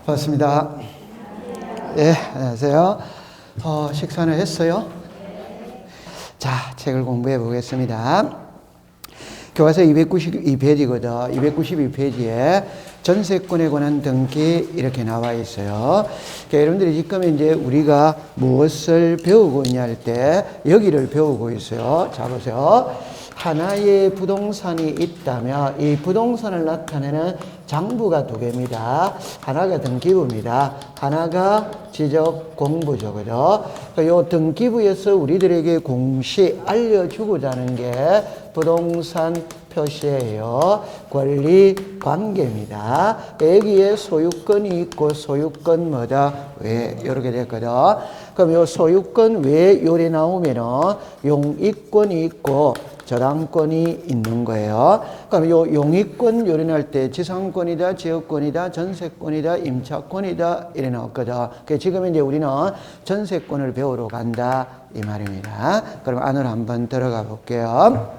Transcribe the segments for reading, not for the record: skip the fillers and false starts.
반갑습니다. 예, 안녕하세요. 식사는 했어요? 자, 책을 공부해 보겠습니다. 교과서 292페이지거든. 292페이지에 전세권에 관한 등기 이렇게 나와 있어요. 그러니까 여러분들이 지금 이제 우리가 무엇을 배우고 있냐 할 때 여기를 배우고 있어요. 자, 보세요. 하나의 부동산이 있다면 이 부동산을 나타내는 장부가 두 개입니다. 하나가 등기부입니다. 하나가 지적공부죠. 그죠? 이 등기부에서 우리들에게 공시 알려주고자 하는 게 부동산 표시예요. 권리 관계입니다. 여기에 소유권이 있고 소유권 뭐다? 왜? 이렇게 됐거든. 그럼 이 소유권 왜 요리 나오면은 용익권이 있고 저당권이 있는 거예요. 그럼 요 용익권 요리 나올 때 지상권이다, 지역권이다, 전세권이다, 임차권이다 이래 나왔거든. 지금 이제 우리는 전세권을 배우러 간다 이 말입니다. 그럼 안으로 한번 들어가 볼게요.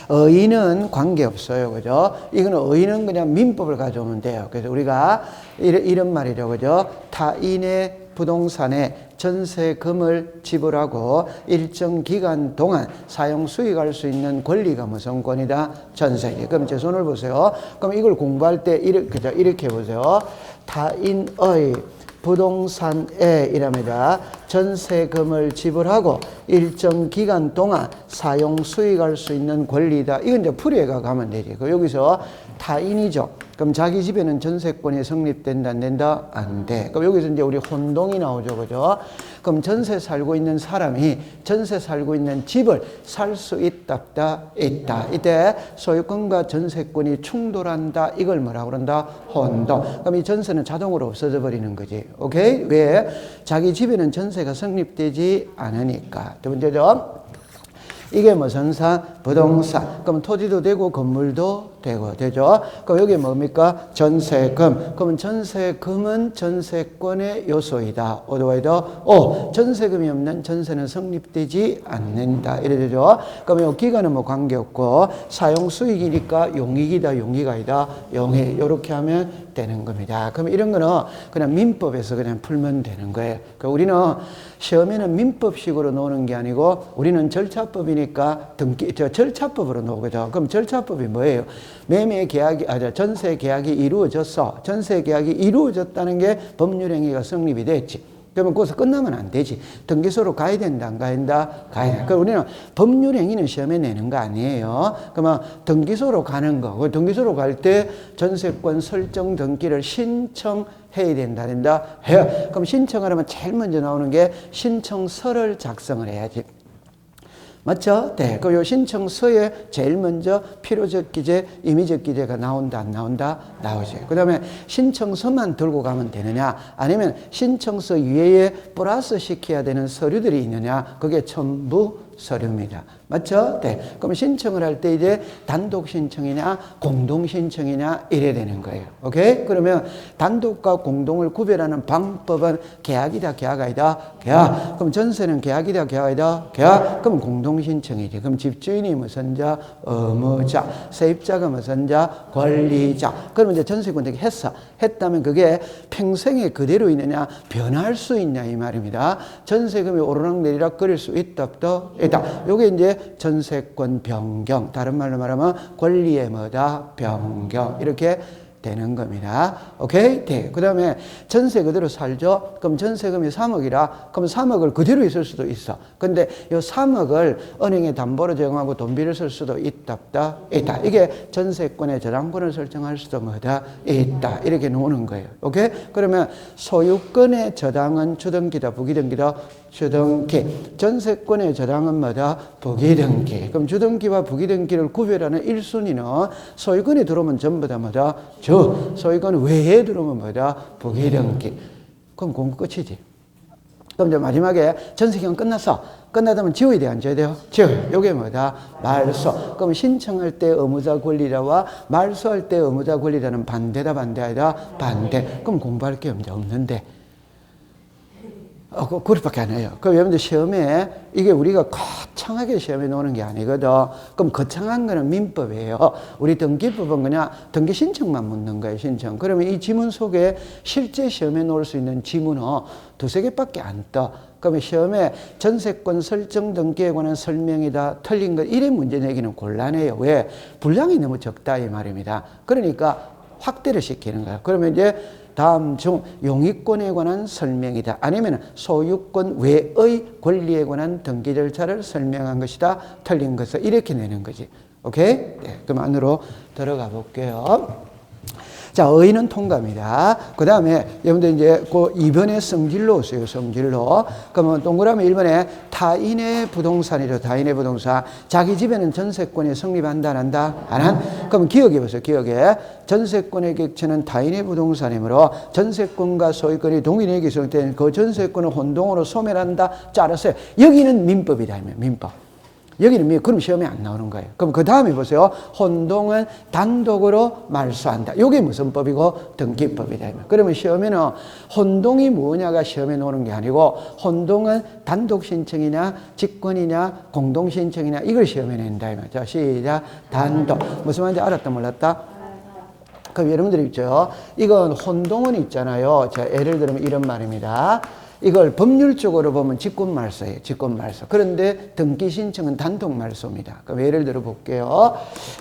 의인은 관계없어요. 그죠? 이거는 의인은 그냥 민법을 가져오면 돼요. 그래서 우리가 이런 말이죠. 그죠? 타인의 부동산에 전세금을 지불하고 일정 기간 동안 사용 수익할 수 있는 권리가 무슨 권이다? 전세. 그럼 제 손을 보세요. 그럼 이걸 공부할 때 이렇게 보세요. 타인의 부동산에 이랍니다. 전세금을 지불하고 일정 기간 동안 사용 수익할 수 있는 권리다. 이건 이제 풀이해가 가면 되지. 여기서 타인이죠. 그럼 자기 집에는 전세권이 성립된다, 안 된다? 안 돼. 그럼 여기서 이제 우리 혼동이 나오죠. 그죠? 그럼 전세 살고 있는 사람이 전세 살고 있는 집을 살 수 있다, 없다? 있다. 이때 소유권과 전세권이 충돌한다. 이걸 뭐라고 그런다? 혼동. 그럼 이 전세는 자동으로 없어져 버리는 거지. 오케이? 왜? 자기 집에는 전세가 성립되지 않으니까. 두 번째죠. 이게 무슨 사? 부동산. 그럼 토지도 되고 건물도 되고 되죠. 그럼 여기 뭡니까? 전세금. 그러면 전세금은 전세권의 요소이다. 어디와이도? 전세금이 없는 전세는 성립되지 않는다. 이래 되죠. 그럼 이 기간은 뭐 관계없고 사용 수익이니까 용익이다, 용익아니다. 용익. 이렇게 하면 되는 겁니다. 그럼 이런 거는 그냥 민법에서 그냥 풀면 되는 거예요. 그러니까 우리는 시험에는 민법식으로 노는 게 아니고 우리는 절차법이니까 절차법으로 노거든. 그럼 절차법이 뭐예요? 매매 계약이, 전세 계약이 이루어졌어. 전세 계약이 이루어졌다는 게 법률행위가 성립이 됐지. 그러면 거기서 끝나면 안 되지. 등기소로 가야 된다, 안 가야 된다? 가야 된다. 그럼 우리는 법률행위는 시험에 내는 거 아니에요. 그러면 등기소로 가는 거. 등기소로 갈 때 전세권 설정 등기를 신청해야 된다. 해요. 그럼 신청하려면 제일 먼저 나오는 게 신청서를 작성을 해야지. 맞죠? 네. 그 요 신청서에 제일 먼저 필요적 기재, 임의적 기재가 나온다, 안 나온다? 나오지. 그 다음에 신청서만 들고 가면 되느냐? 아니면 신청서 위에 플러스 시켜야 되는 서류들이 있느냐? 그게 첨부 서류입니다. 맞죠? 네. 그럼 신청을 할 때 이제 단독 신청이냐, 공동 신청이냐, 이래야 되는 거예요. 오케이? 그러면 단독과 공동을 구별하는 방법은 계약이다, 계약 아니다? 계약. 그럼 전세는 계약이다, 계약 아니다? 계약. 그럼 공동 신청이지. 그럼 집주인이 무슨 자? 의무자. 세입자가 무슨 자? 권리자. 그러면 이제 전세권 되게 했다면 그게 평생에 그대로 있느냐, 변할 수 있냐, 이 말입니다. 전세금이 오르락내리락 거릴 수 있다, 없다? 있다. 요게 이제 전세권 변경. 다른 말로 말하면 권리의 뭐다? 변경. 이렇게 되는 겁니다. 오케이? 네. 그 다음에 전세 그대로 살죠? 그럼 전세금이 3억이라, 그럼 3억을 그대로 있을 수도 있어. 근데 이 3억을 은행에 담보로 제공하고 돈비를 쓸 수도 있다, 없다? 있다. 이게 전세권의 저당권을 설정할 수도 뭐다? 있다. 이렇게 놓는 거예요. 오케이? 그러면 소유권의 저당은 주등기다, 부기등기다? 주등기. 전세권의 저당은 뭐다? 부기등기. 그럼 주등기와 부기등기를 구별하는 1순위는 소유권이 들어오면 전부 다 뭐다? 소유권 외에 들어오면 뭐다? 부기등기. 그럼 공부 끝이지. 그럼 이제 마지막에 전세기간 끝났어. 끝나다면 지워야 돼, 안 지워야 돼요? 지워요. 요게 뭐다? 말소. 그럼 신청할 때 의무자 권리자와 말소할 때 의무자 권리자는 반대다, 반대 아니다? 반대. 그럼 공부할 게 없는데. 그렇게밖에 안 해요. 그럼 여러분들 시험에 이게 우리가 거창하게 시험에 놓는 게 아니거든. 그럼 거창한 거는 민법이에요. 우리 등기법은 그냥 등기 신청만 묻는 거예요, 신청. 그러면 이 지문 속에 실제 시험에 놓을 수 있는 지문은 두세 개밖에 안 떠. 그러면 시험에 전세권 설정 등기에 관한 설명이다, 틀린 것, 이래 문제 내기는 곤란해요. 왜? 분량이 너무 적다, 이 말입니다. 그러니까 확대를 시키는 거예요. 그러면 이제 다음 중 용익권에 관한 설명이다. 아니면 소유권 외의 권리에 관한 등기 절차를 설명한 것이다. 틀린 것을 이렇게 내는 거지. 오케이? 네, 그럼 안으로 들어가 볼게요. 자, 의는 통과입니다. 그 다음에 여러분들 이제 그 2번에 성질로 오세요. 성질로. 그러면 동그라미 1번에 타인의 부동산이죠. 타인의 부동산. 자기 집에는 전세권이 성립한다, 안 한다? 안 한? 그럼 기억해 보세요. 기억해. 전세권의 객체는 타인의 부동산이므로 전세권과 소유권이 동일하게 기성된 그 전세권을 혼동으로 소멸한다. 자, 알았어요. 여기는 민법이다. 민법. 여기는 그럼 시험에 안 나오는 거예요. 그럼 그 다음에 보세요. 혼동은 단독으로 말소한다. 이게 무슨 법이고? 등기법이다. 그러면 시험에는 혼동이 뭐냐가 시험에 나오는 게 아니고 혼동은 단독 신청이냐 직권이냐 공동 신청이냐 이걸 시험에 낸다. 자, 시작. 단독. 무슨 말인지 알았다 몰랐다? 그럼 여러분들이 있죠. 이건 혼동은 있잖아요. 자, 예를 들면 이런 말입니다. 이걸 법률적으로 보면 직권말소예요. 직권말소. 그런데 등기 신청은 단독말소입니다. 그럼 예를 들어 볼게요.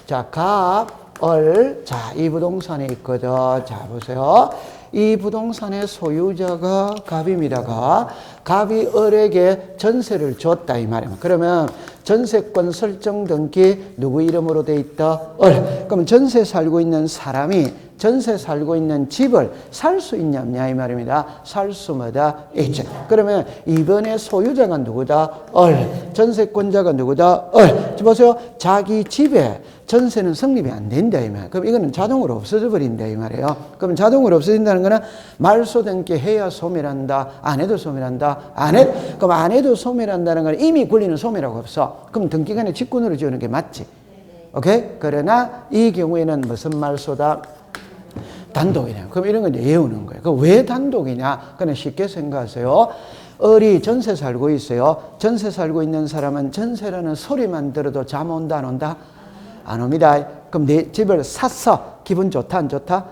자, 갑, 을. 자, 이 부동산에 있거든. 자, 보세요. 이 부동산의 소유자가 갑입니다. 갑이 을에게 전세를 줬다 이 말이에요. 그러면 전세권 설정 등기 누구 이름으로 돼 있다? 을. 그럼 전세 살고 있는 사람이 전세 살고 있는 집을 살 수 있냐 없냐 이 말입니다. 살 수마다 있죠. 그러면 이번에 소유자가 누구다? 을. 전세권자가 누구다? 을. 보세요. 자기 집에 전세는 성립이 안 된다 이 말. 그럼 이거는 자동으로 없어져 버린다 이 말이에요. 그럼 자동으로 없어진다는 거는 말소된 게 해야 소멸한다. 안 해도 소멸한다. 안 해? 그럼 안 해도 소멸한다는 건 이미 권리는 소멸하고 없어. 그럼 등기간에 직권으로 지우는 게 맞지. 오케이? 그러나 이 경우에는 무슨 말소다? 단독이냐. 그럼 이런 건 이제 외우는 거예요. 그럼 왜 단독이냐? 그냥 쉽게 생각하세요. 을이 전세 살고 있어요. 전세 살고 있는 사람은 전세라는 소리만 들어도 잠 온다 안 온다? 안 옵니다. 그럼 내 집을 샀어. 기분 좋다 안 좋다?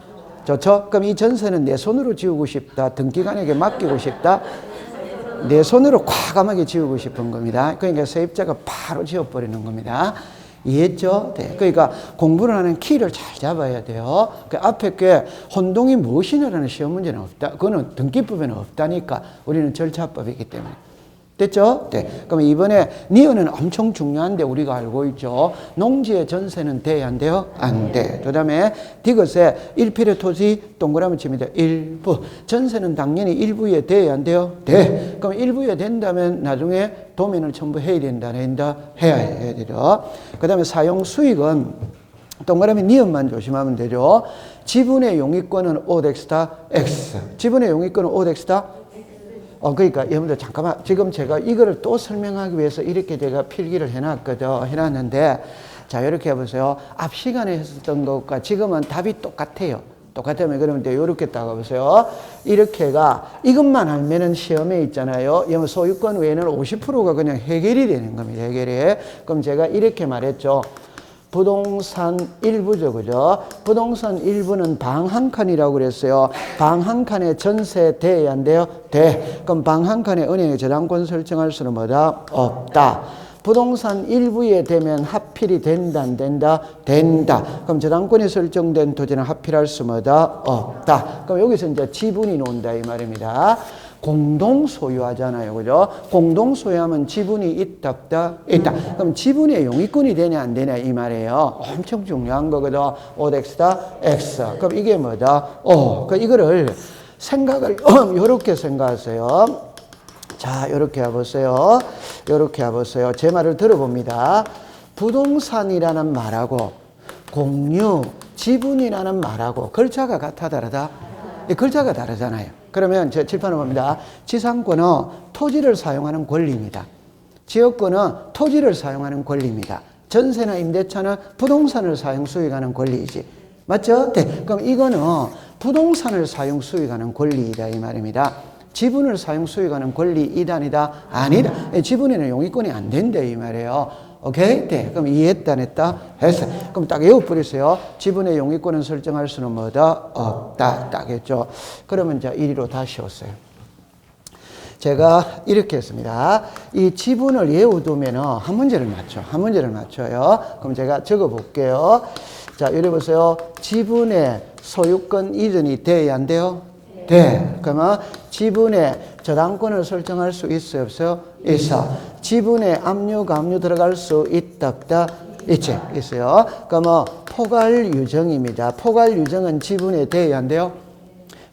좋죠? 그럼 이 전세는 내 손으로 지우고 싶다. 등기관에게 맡기고 싶다. 내 손으로 과감하게 지우고 싶은 겁니다. 그러니까 세입자가 바로 지워버리는 겁니다. 이해했죠? 네. 그러니까 공부를 하는 키를 잘 잡아야 돼요. 그 앞에 게 혼동이 무엇이냐라는 시험 문제는 없다. 그거는 등기법에는 없다니까. 우리는 절차법이기 때문에. 됐죠? 네. 그럼 이번에 니은은 엄청 중요한데 우리가 알고 있죠. 농지의 전세는 돼야 안 돼요? 안 돼. 그 다음에 디귿에 일필의 토지 동그라미 칩니다. 일부. 전세는 당연히 일부에 돼야 안 돼요? 돼. 그럼 일부에 된다면 나중에 도면을 첨부 해야 된다, 안 된다? 해야 되죠. 그 다음에 사용 수익은 동그라미 니은만 조심하면 되죠. 지분의 용익권은 OX다, X. 지분의 용익권은 OX다, 그러니까 여러분들 잠깐만 지금 제가 이거를 또 설명하기 위해서 이렇게 제가 필기를 해놨는데 자 이렇게 해보세요. 앞 시간에 했었던 것과 지금은 답이 똑같아요. 똑같으면 그러면 이렇게 따가보세요. 이렇게가 이것만 알면은 시험에 있잖아요. 소유권 외에는 50%가 그냥 해결이 되는 겁니다. 해결이. 그럼 제가 이렇게 말했죠. 부동산 일부죠, 그죠? 부동산 일부는 방 한 칸이라고 그랬어요. 방 한 칸에 전세 돼야 안 돼요? 돼. 그럼 방 한 칸에 은행에 저당권 설정할 수는 뭐다? 없다. 부동산 일부에 되면 합필이 된다, 안 된다? 된다. 그럼 저당권이 설정된 토지는 합필할 수 뭐다? 없다. 그럼 여기서 이제 지분이 나온다, 이 말입니다. 공동 소유하잖아요. 그죠? 공동 소유하면 지분이 있다, 없다? 있다. 그럼 지분의 용익권이 되냐, 안 되냐, 이 말이에요. 엄청 중요한 거거든. OX다, X. 그럼 이게 뭐다? 그 이거를 생각을, 요렇게 생각하세요. 자, 요렇게 해보세요. 요렇게 해보세요. 제 말을 들어봅니다. 부동산이라는 말하고 공유, 지분이라는 말하고 글자가 같아, 다르다? 이 글자가 다르잖아요. 그러면 제 칠판을 봅니다. 지상권은 토지를 사용하는 권리입니다. 지역권은 토지를 사용하는 권리입니다. 전세나 임대차는 부동산을 사용 수익하는 권리이지. 맞죠? 네. 그럼 이거는 부동산을 사용 수익하는 권리이다 이 말입니다. 지분을 사용 수익하는 권리 이단이다? 아니다. 지분에는 용익권이 안 된다 이 말이에요. 오케이? 네. 그럼 이해했다 안 했다? 했어. 그럼 딱 외워버리세요. 지분의 용익권은 설정할 수는 뭐다? 없다. 딱 했죠. 그러면 이제 1위로 다시 오세요. 제가 이렇게 했습니다. 이 지분을 외워두면 한 문제를 맞춰. 한 문제를 맞춰요. 그럼 제가 적어 볼게요. 자, 여기 보세요. 지분의 소유권 이전이 돼야 안 돼요? 네. 그러면 지분의 저당권을 설정할 수 있어요? 없어요? 있어. 지분의 압류, 감류 들어갈 수 있다, 없다? 있지. 있어요. 그러면 포괄 유정입니다. 포괄 유정은 지분에 돼야 안 돼요?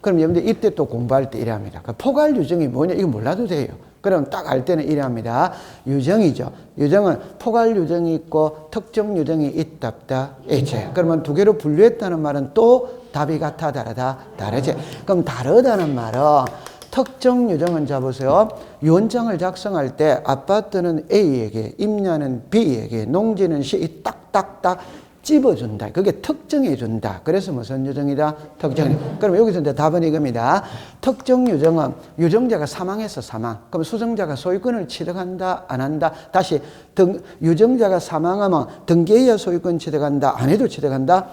그럼 여러분들 이때 또 공부할 때 이래 합니다. 포괄 유정이 뭐냐? 이거 몰라도 돼요. 그럼 딱 알 때는 이래 합니다. 유정이죠. 유정은 포괄 유정이 있고 특정 유정이 있다, 없다? 있지. 그러면 두 개로 분류했다는 말은 또 답이 같아, 다르다? 다르지. 그럼 다르다는 말은 특정 유정은 잡으세요. 유언장을 작성할 때 아파트는 A에게, 임야는 B에게, 농지는 C 딱딱딱 찝어준다. 그게 특정해준다. 그래서 무슨 유정이다? 특정. 그럼 여기서 이제 답은 이겁니다. 특정 유정은 유정자가 사망해서 사망. 그럼 수정자가 소유권을 취득한다? 안 한다? 다시 유정자가 사망하면 등기해야 소유권 취득한다? 안 해도 취득한다?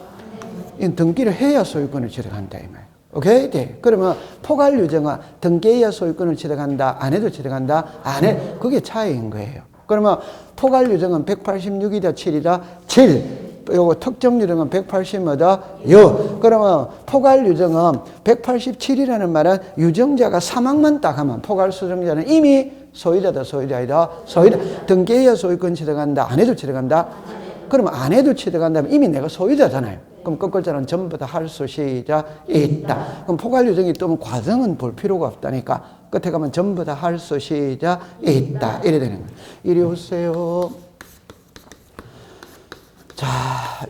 등기를 해야 소유권을 취득한다. 이 말. 오케이? 네. 그러면 포괄 유정은 등기해야 소유권을 취득한다? 안 해도 취득한다? 안 해. 그게 차이인 거예요. 그러면 포괄 유정은 186이다, 7이다? 7. 요거 특정 유정은 180이다? 6. 그러면 포괄 유정은 187이라는 말은 유정자가 사망만 딱 하면 포괄 수정자는 이미 소유자다, 소유자이다? 소유자. 등기해야 소유권 취득한다? 안 해도 취득한다? 그러면 안 해도 취득한다면 이미 내가 소유자잖아요. 그럼 끝글자는 전부 다 할 수 시작 있다. 그럼 포괄 유정이 뜨면 과정은 볼 필요가 없다니까 끝에 가면 전부 다 할 수 시작 있다. 이래 되는 거예요. 이리 오세요. 자,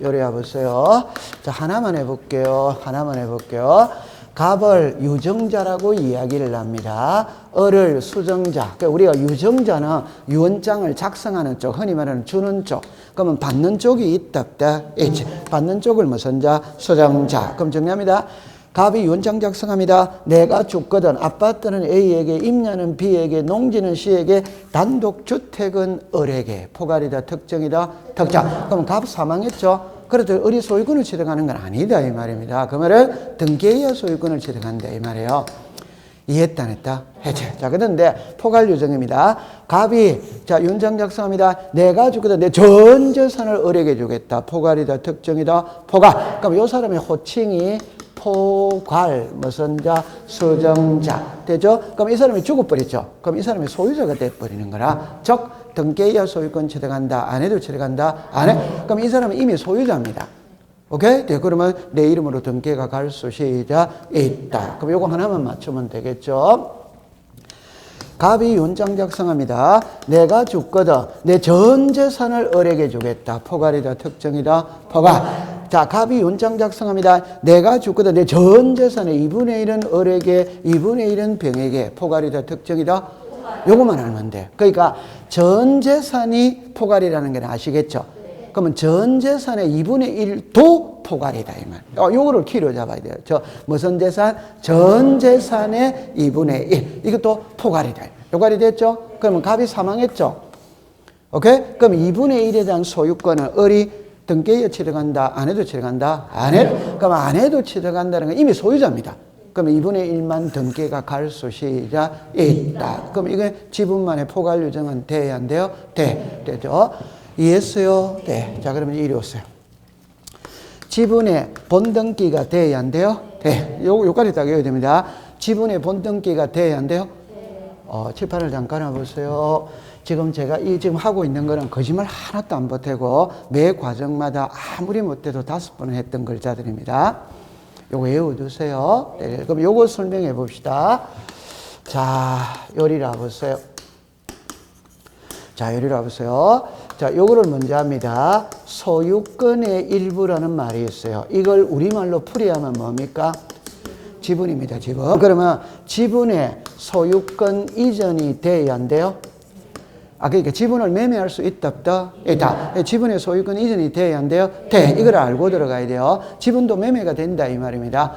요리 와보세요. 자, 하나만 해볼게요. 하나만 해볼게요. 갑을 유정자라고 이야기를 합니다. 을을 수정자. 그러니까 우리가 유정자는 유언장을 작성하는 쪽, 흔히 말하는 주는 쪽. 그러면 받는 쪽이 있다, 없다? 있지. 받는 쪽을 무슨 자? 수정자. 그럼 정리합니다. 갑이 유언장 작성합니다. 내가 죽거든. 아파트는 A에게, 임야는 B에게, 농지는 C에게, 단독주택은 을에게. 포괄이다, 특정이다, 특정. 그럼 갑 사망했죠? 그래도 을이 소유권을 취득하는 건 아니다 이 말입니다. 그 말은 등기해야 소유권을 취득한다 이 말이에요. 이해했다 안 했다? 해체. 자, 그런데 포괄 유정입니다. 갑이 자 유언장 작성합니다. 내가 주거든 내 전 재산을 을에게 주겠다. 포괄이다, 특정이다, 포괄. 그럼 이 사람의 호칭이 포괄, 무슨 자, 수정자 되죠? 그럼 이 사람이 죽어버렸죠? 그럼 이 사람이 소유자가 돼버리는 거라. 즉 등기해야 소유권 취득한다. 안 해도 취득한다. 안 해? 그럼 이 사람은 이미 소유자입니다. 오케이? 네, 그러면 내 이름으로 등기가 갈 수 시작 있다. 그럼 요거 하나만 맞추면 되겠죠? 갑이 유언장 작성합니다. 내가 죽거든 내 전 재산을 을에게 주겠다. 포괄이다, 특정이다, 포괄. 자, 갑이 유언장 작성합니다. 내가 죽거든 내 전 재산의 2분의 1은 을에게, 2분의 1은 병에게. 포괄이다, 특정이다, 요것만 알면 돼. 그러니까 전 재산이 포괄이라는 게 아시겠죠? 그러면 전 재산의 2분의 1도 포괄이다 이 말. 요거를 키로 잡아야 돼요. 저 무슨 재산? 전 재산의 2분의 1. 이것도 포괄이다. 요괄이 됐죠? 그러면 갑이 사망했죠? 오케이? 그럼 2분의 1에 대한 소유권은 을이 등기해야 취득한다. 안 해도 취득한다. 안 해? 그럼 안 해도 취득한다는 건 이미 소유자입니다. 그럼 2분의 1만 등기가 갈 수 시작 있다. 그럼 이게 지분만의 포괄 유정은 돼야 안 돼요? 돼. 되죠? 이해했어요? 네. 자, 그러면 이리 오세요. 지분의 본등기가 돼야 안 돼요? 돼. 요까지 딱 외워야 됩니다. 지분의 본등기가 돼야 안 돼요? 칠판을 잠깐 해보세요. 지금 제가 지금 하고 있는 거는 거짓말 하나도 안 보태고 매 과정마다 아무리 못해도 5번은 했던 글자들입니다. 요거 외워두세요. 네, 그럼 요거 설명해 봅시다. 자, 요리라 보세요. 자, 요리라 보세요. 자, 요거를 먼저 합니다. 소유권의 일부라는 말이 있어요. 이걸 우리말로 풀이하면 뭡니까? 지분입니다, 지분. 그러면 지분의 소유권 이전이 돼야 안 돼요? 그러니까 지분을 매매할 수 있다, 없다? 있다. 지분의 소유권 이전이 돼야 안 돼요? 돼. 이걸 알고 들어가야 돼요. 지분도 매매가 된다, 이 말입니다.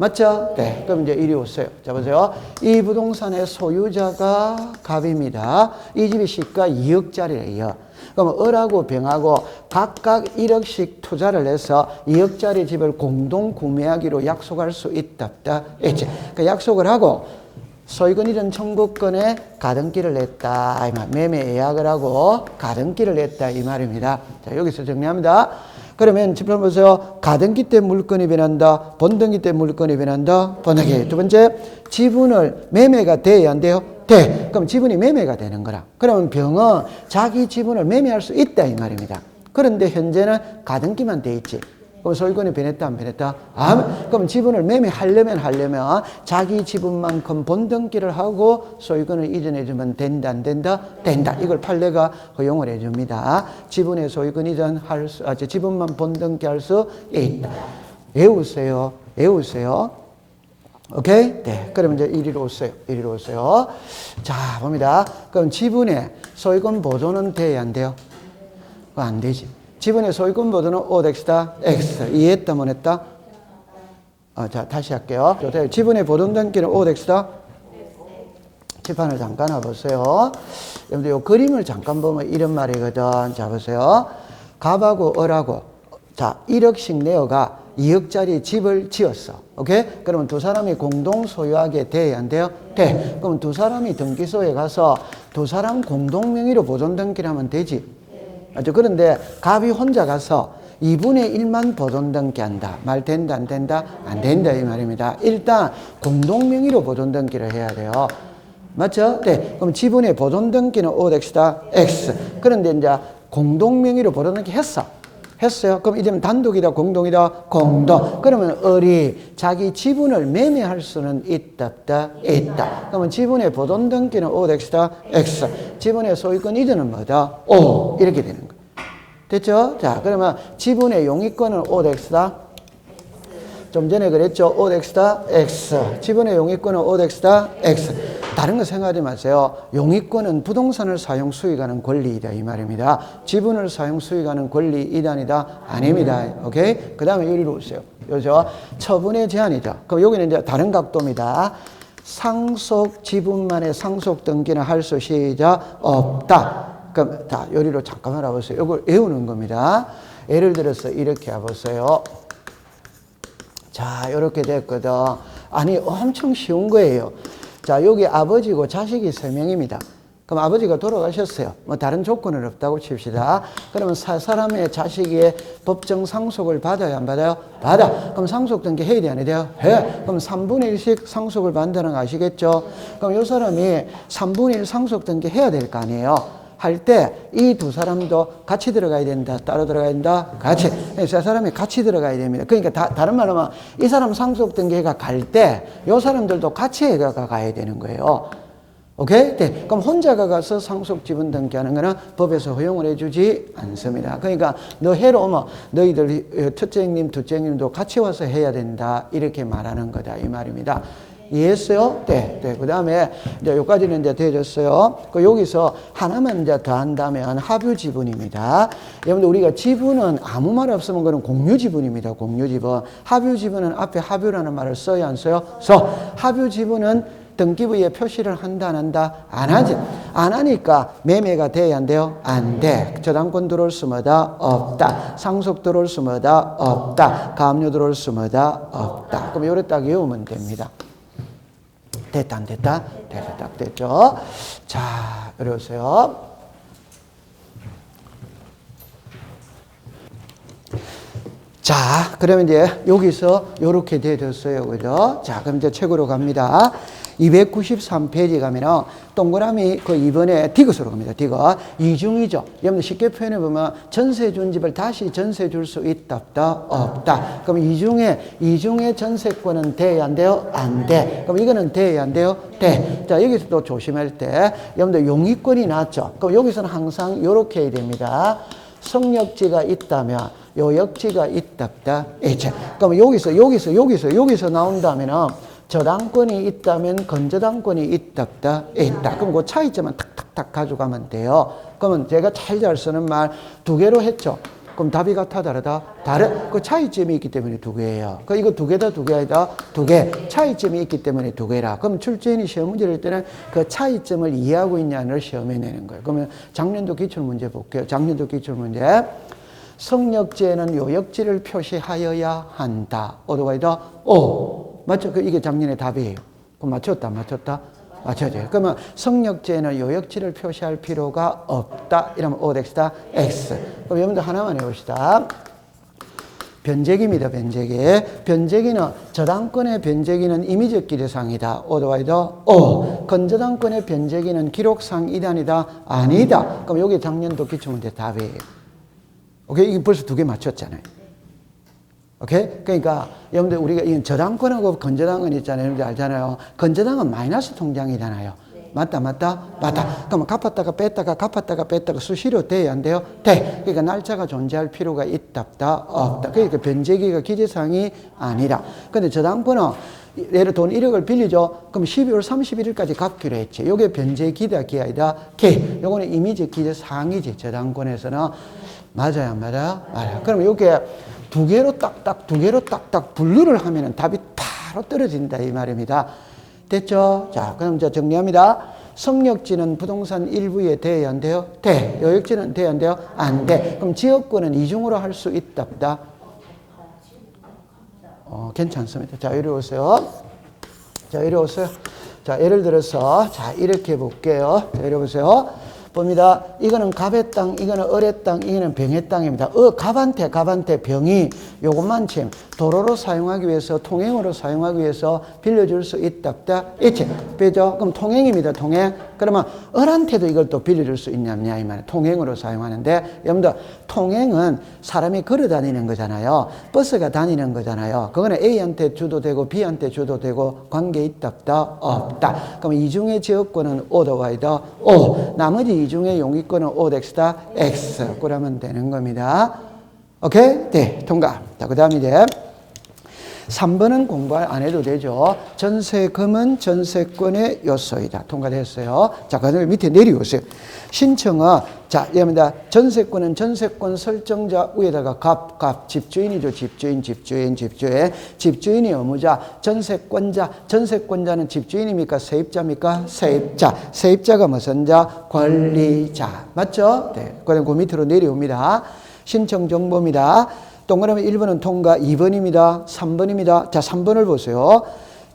맞죠? 네. 그럼 이제 이리 오세요. 자, 보세요. 이 부동산의 소유자가 갑입니다. 이 집이 시가 2억짜리래요. 그럼 을하고 병하고 각각 1억씩 투자를 해서 2억짜리 집을 공동 구매하기로 약속할 수 있다. 그 약속을 하고 소유권 이전 청구권에 가등기를 냈다. 이 말. 매매 예약을 하고 가등기를 냈다. 이 말입니다. 자, 여기서 정리합니다. 그러면 지금 보세요. 가등기 때 물건이 변한다. 본등기 때 물건이 변한다. 번하게. 두 번째, 지분을 매매가 돼야 안 돼요? 돼. 그럼 지분이 매매가 되는 거라. 그러면 병은 자기 지분을 매매할 수 있다 이 말입니다. 그런데 현재는 가등기만 돼 있지. 그럼 소유권이 변했다 안 변했다? 그럼 지분을 매매하려면 자기 지분만큼 본등기를 하고 소유권을 이전해 주면 된다 안 된다? 된다. 이걸 판례가 허용을 해 줍니다. 지분의 소유권 이전할 수, 지분만 본등기할 수 있다. 외우세요. 외우세요. 오케이? 네. 그럼 이제 이리로 오세요. 이리로 오세요. 자, 봅니다. 그럼 지분의 소유권 보존은 돼야 안 돼요? 그거 안 되지. 지분의 소유권 보존은 OX다, X. 이해했다, 못 했다? 자, 다시 할게요. 지분의 보존 등기는 OX다? 칠판을 잠깐 와보세요. 여러분들 이 그림을 잠깐 보면 이런 말이거든. 자, 보세요. 갑하고 을하고, 자, 1억씩 내어가 2억짜리 집을 지었어. 오케이? 그러면 두 사람이 공동 소유하게 돼야 안 돼요? 돼. 그럼 두 사람이 등기소에 가서 두 사람 공동 명의로 보존 등기를 하면 되지. 맞죠? 그런데 갑이 혼자 가서 2분의 1만 보존 등기한다. 말 된다 안 된다? 안 된다 이 말입니다. 일단 공동 명의로 보존 등기를 해야 돼요. 맞죠? 네. 그럼 지분의 보존 등기는 OX다, X. 그런데 이제 공동 명의로 보존 등기 했어요. 그럼 이제는 단독이다, 공동이다, 공동. 그러면 을이 자기 지분을 매매할 수는 있다. 그러면 지분의 보존 등기는 OX다, X. 지분의 소유권 이전은 뭐다? O. 이렇게 되는 거예요. 됐죠? 자, 그러면 지분의 용의권은 OX다. 좀 전에 그랬죠? OX다, X. 지분의 용의권은 OX다, X. 다른 거 생각하지 마세요. 용의권은 부동산을 사용 수익하는 권리이다 이 말입니다. 지분을 사용 수익하는 권리 이단이다 아닙니다. 오케이? 그 다음에 여기로 오세요. 여기서 처분의 제한이죠. 그럼 여기는 이제 다른 각도입니다. 상속 지분만의 상속 등기는 할 수 시작 없다. 그럼 자, 여기로 잠깐만 와보세요. 이걸 외우는 겁니다. 예를 들어서 이렇게 와보세요. 자, 이렇게 됐거든. 아니, 엄청 쉬운 거예요. 자, 여기 아버지고 자식이 3명입니다. 그럼 아버지가 돌아가셨어요. 뭐 다른 조건은 없다고 칩시다. 그러면 사람의 자식의 법정 상속을 받아야 안 받아요? 받아. 그럼 상속 등기 해야 돼, 안 해야 돼요? 해. 그럼 3분의 1씩 상속을 받는다는 거 아시겠죠? 그럼 이 사람이 3분의 1 상속 등기 해야 될 거 아니에요? 할 때 이 두 사람도 같이 들어가야 된다. 따로 들어가야 된다. 같이. 세 사람이 같이 들어가야 됩니다. 그러니까 다른 말로 하면 이 사람 상속 등기가 갈 때 이 사람들도 같이 해가 가야 되는 거예요. 오케이? 네. 그럼 혼자가 가서 상속 지분 등기하는 거는 법에서 허용을 해주지 않습니다. 그러니까 너 해로 오면 너희들 첫째 형님, 둘째 형님도 같이 와서 해야 된다. 이렇게 말하는 거다. 이 말입니다. 이해했어요? 네. 네. 그 다음에, 이제 여기까지는 이제 되어졌어요. 여기서 하나만 이제 더 한다면 합유 지분입니다. 여러분들 우리가 지분은 아무 말 없으면 그건 공유 지분입니다. 공유 지분. 합유 지분은 앞에 합유라는 말을 써야 안 써요? 합유 지분은 등기부에 표시를 한다, 안 한다? 안 하지. 안 하니까 매매가 돼야 안 돼요? 안 돼. 저당권 들어올 수 뭐다? 없다. 상속 들어올 수 뭐다? 없다. 가압류 들어올 수 뭐다? 없다. 그럼 요래 딱 외우면 됩니다. 됐다, 안 됐다? 됐다, 딱 됐죠? 자, 이리 오세요. 자, 그러면 이제 여기서 요렇게 되었어요. 그죠? 자, 그럼 이제 책으로 갑니다. 293페이지 가면은 동그라미 그 2번에 디귿으로 갑니다. 디귿. 이중이죠. 여러분들 쉽게 표현해 보면 전세 준 집을 다시 전세 줄 수 있다, 없다? 없다. 그럼 이중의 전세권은 돼야 안 돼요? 안 돼. 그럼 이거는 돼야 안 돼요? 돼. 자, 여기서 또 조심할 때 여러분들 용의권이 나왔죠. 그럼 여기서는 항상 요렇게 해야 됩니다. 성역지가 있다면 요 역지가 있다, 없다? 있죠. 그럼 여기서 나온다면은 저당권이 있다면 건저당권이 있다, 없다? 있다. 그럼 그 차이점만 탁탁탁 가져가면 돼요. 그러면 제가 잘 쓰는 말 두 개로 했죠. 그럼 답이 같아, 다르다? 그 차이점이 있기 때문에 두 개예요. 이거 두 개다, 두 개 아니다? 두 개. 차이점이 있기 때문에 두 개라. 그럼 출제인이 시험 문제를 할 때는 그 차이점을 이해하고 있냐를 시험에 내는 거예요. 그러면 작년도 기출문제 볼게요. 작년도 기출문제. 성역지에는 요역지를 표시하여야 한다. 오도가 있다? 오. 맞죠? 이게 작년의 답이에요. 그럼 맞췄다, 맞췄다? 맞춰줘요. 그러면 성역지에는 요역지를 표시할 필요가 없다. 이러면 O 덱스다 X. 그럼 여러분들 하나만 해봅시다. 변제기입니다. 변제기. 변제기는 저당권의 변제기는 임의적 기재상이다. O도와이다. O. 건저당권의 변제기는 기록상 이단이다. 아니다. 그럼 여기 작년도 기출문제 답이에요. 오케이? 이게 벌써 두 개 맞췄잖아요. 오케이? 그러니까, 여러분들, 우리가 이 저당권하고 건저당권 있잖아요. 여러분들 알잖아요. 건저당은 마이너스 통장이잖아요. 네. 맞다, 맞다? 맞다. 그러면 갚았다가 뺐다가 수시로 돼야 안 돼요? 돼. 그러니까 날짜가 존재할 필요가 있다, 없다. 그러니까 변제기가 기재사항이 아니라. 근데 저당권은 예를 돈 1억을 빌리죠. 그럼 12월 31일까지 갚기로 했지. 요게 변제기다, 기아이다, 기. 요거는 임의적 기재사항이지. 저당권에서는. 맞아요, 안 맞아요? 맞아요. 그럼 요게 두 개로 딱딱 분류를 하면은 답이 바로 떨어진다 이 말입니다. 됐죠? 자, 그럼 이제 정리합니다. 성역지는 부동산 일부에 돼야 안 돼요? 돼. 요역지는 돼야 안 돼요? 안 돼. 그럼 지역권은 이중으로 할 수 있다, 없다? 괜찮습니다. 자, 이리 오세요. 자, 이리 오세요. 자, 예를 들어서 자, 이렇게 볼게요. 자, 이리 보세요. 봅니다. 이거는 갑의 땅, 이거는 을의 땅, 이거는 병의 땅입니다. 갑한테 병이 요것만 침 도로로 사용하기 위해서, 통행으로 사용하기 위해서 빌려줄 수 있다, 없다? 있지. 그죠? 그럼 통행입니다. 통행. 그러면 을한테도 이걸 또 빌려줄 수 있냐, 없냐, 이 말이에요. 통행으로 사용하는데, 여러분들, 통행은 사람이 걸어 다니는 거잖아요. 버스가 다니는 거잖아요. 그거는 A한테 줘도 되고, B한테 줘도 되고, 관계 있다, 없다? 없다. 그럼 이중의 지역권은 O도와이다, O. 나머지 이중의 용의권은 O 덱스다, X. 그러면 되는 겁니다. 오케이? 네, 통과. 자, 그 다음 이제 3번은 공부 안 해도 되죠. 전세금은 전세권의 요소이다. 통과됐어요. 자, 그 다음에 밑에 내려오세요. 신청은, 자, 여러분들, 전세권은 전세권 설정자 위에다가 집주인이죠. 집주인이 의무자, 전세권자는 집주인입니까? 세입자입니까? 세입자가 무슨 자? 권리자. 맞죠? 네. 그 다음에 그 밑으로 내려옵니다. 신청 정보입니다. 동그라미 1번은 통과, 2번입니다. 3번입니다. 자, 3번을 보세요.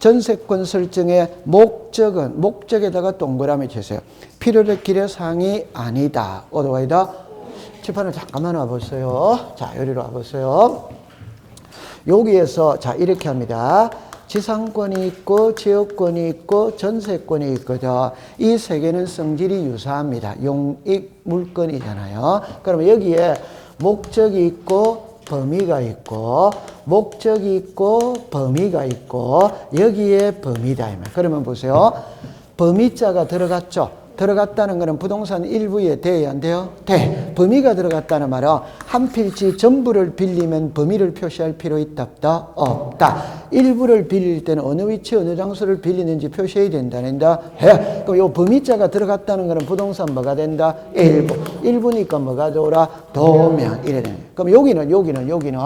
전세권 설정의 목적에다가 동그라미 치세요. 필요적 기재사항이 아니다. 어디와이다? 칠판을 잠깐만 와보세요. 자, 여기로 와보세요. 여기에서, 자, 이렇게 합니다. 지상권이 있고, 지역권이 있고, 전세권이 있거든. 이 세 개는 성질이 유사합니다. 용익 물건이잖아요. 그러면 여기에 목적이 있고, 범위가 있고, 목적이 있고, 범위가 있고, 여기에 범위다. 그러면 보세요. 범위자가 들어갔죠. 들어갔다는 것은 부동산 일부에 돼야 안 돼요? 돼. 범위가 들어갔다는 말은 한 필지 전부를 빌리면 범위를 표시할 필요 있다, 없다? 없다. 일부를 빌릴 때는 어느 위치, 어느 장소를 빌리는지 표시해야 된다. 해. 그럼 요 범위자가 들어갔다는 것은 부동산 뭐가 된다? 일부. 일부니까 뭐가 들어오라? 도면. 이래 되는 거예요. 그럼 여기는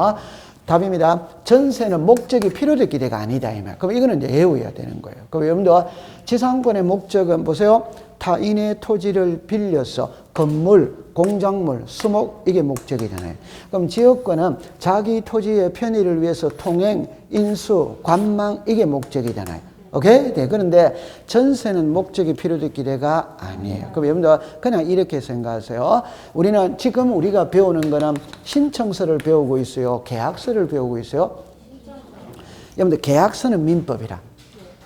답입니다. 전세는 목적이 필요적 기대가 아니다. 이 말. 그럼 이거는 이제 외워야 되는 거예요. 그럼 여러분들 지상권의 목적은 보세요. 타인의 토지를 빌려서 건물, 공작물, 수목 이게 목적이잖아요. 그럼 지역권은 자기 토지의 편의를 위해서 통행, 인수, 관망 이게 목적이잖아요. 오케이? 네. 그런데 전세는 목적이 필요적 기대가 아니에요. 그럼 여러분들 그냥 이렇게 생각하세요. 지금 우리가 배우는 거는 신청서를 배우고 있어요. 계약서를 배우고 있어요. 여러분들 계약서는 민법이라.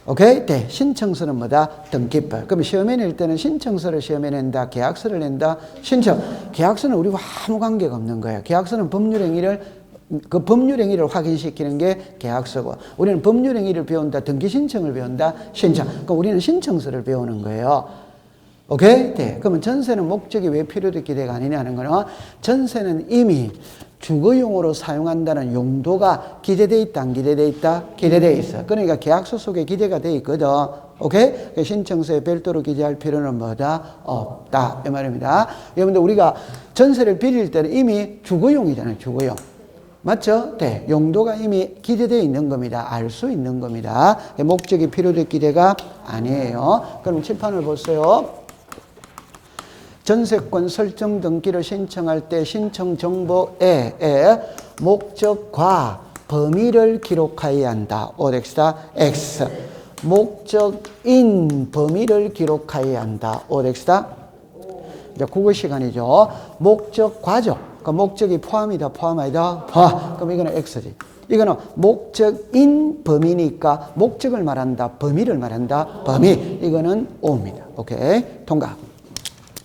오케이? 네. 신청서는 뭐다? 등기법. 그럼 시험에 낼 때는 신청서를 시험에 낸다. 계약서를 낸다. 계약서는 우리와 아무 관계가 없는 거예요. 계약서는 법률행위를 확인시키는 게 계약서고, 우리는 법률행위를 배운다. 등기신청을 배운다. 그럼 우리는 신청서를 배우는 거예요. 오케이? 네. 그러면 전세는 목적이 왜 필요적 기대가 아니냐는 거는 전세는 이미 주거용으로 사용한다는 용도가 기재되어 있다, 안 기재되어 있다? 기재되어 있어. 그러니까 계약서 속에 기재가 되어 있거든. 오케이? 신청서에 별도로 기재할 필요는 뭐다? 없다. 이 말입니다. 여러분들 우리가 전세를 빌릴 때는 이미 주거용이잖아요. 주거용. 맞죠? 네. 용도가 이미 기재되어 있는 겁니다. 알 수 있는 겁니다. 목적이 필요적 기재가 아니에요. 그럼 칠판을 보세요. 전세권 설정 등기를 신청할 때 신청 정보에 목적과 범위를 기록해야 한다. 오덱스다 X. 목적인 범위를 기록해야 한다. 오덱스다. 이제 국어 시간이죠. 목적과죠. 그 목적이 포함이다, 포함 아니다? 포함. 그럼 이거는 X지. 이거는 목적인 범위니까 목적을 말한다, 범위를 말한다, 범위. 이거는 O입니다. 오케이. 통과.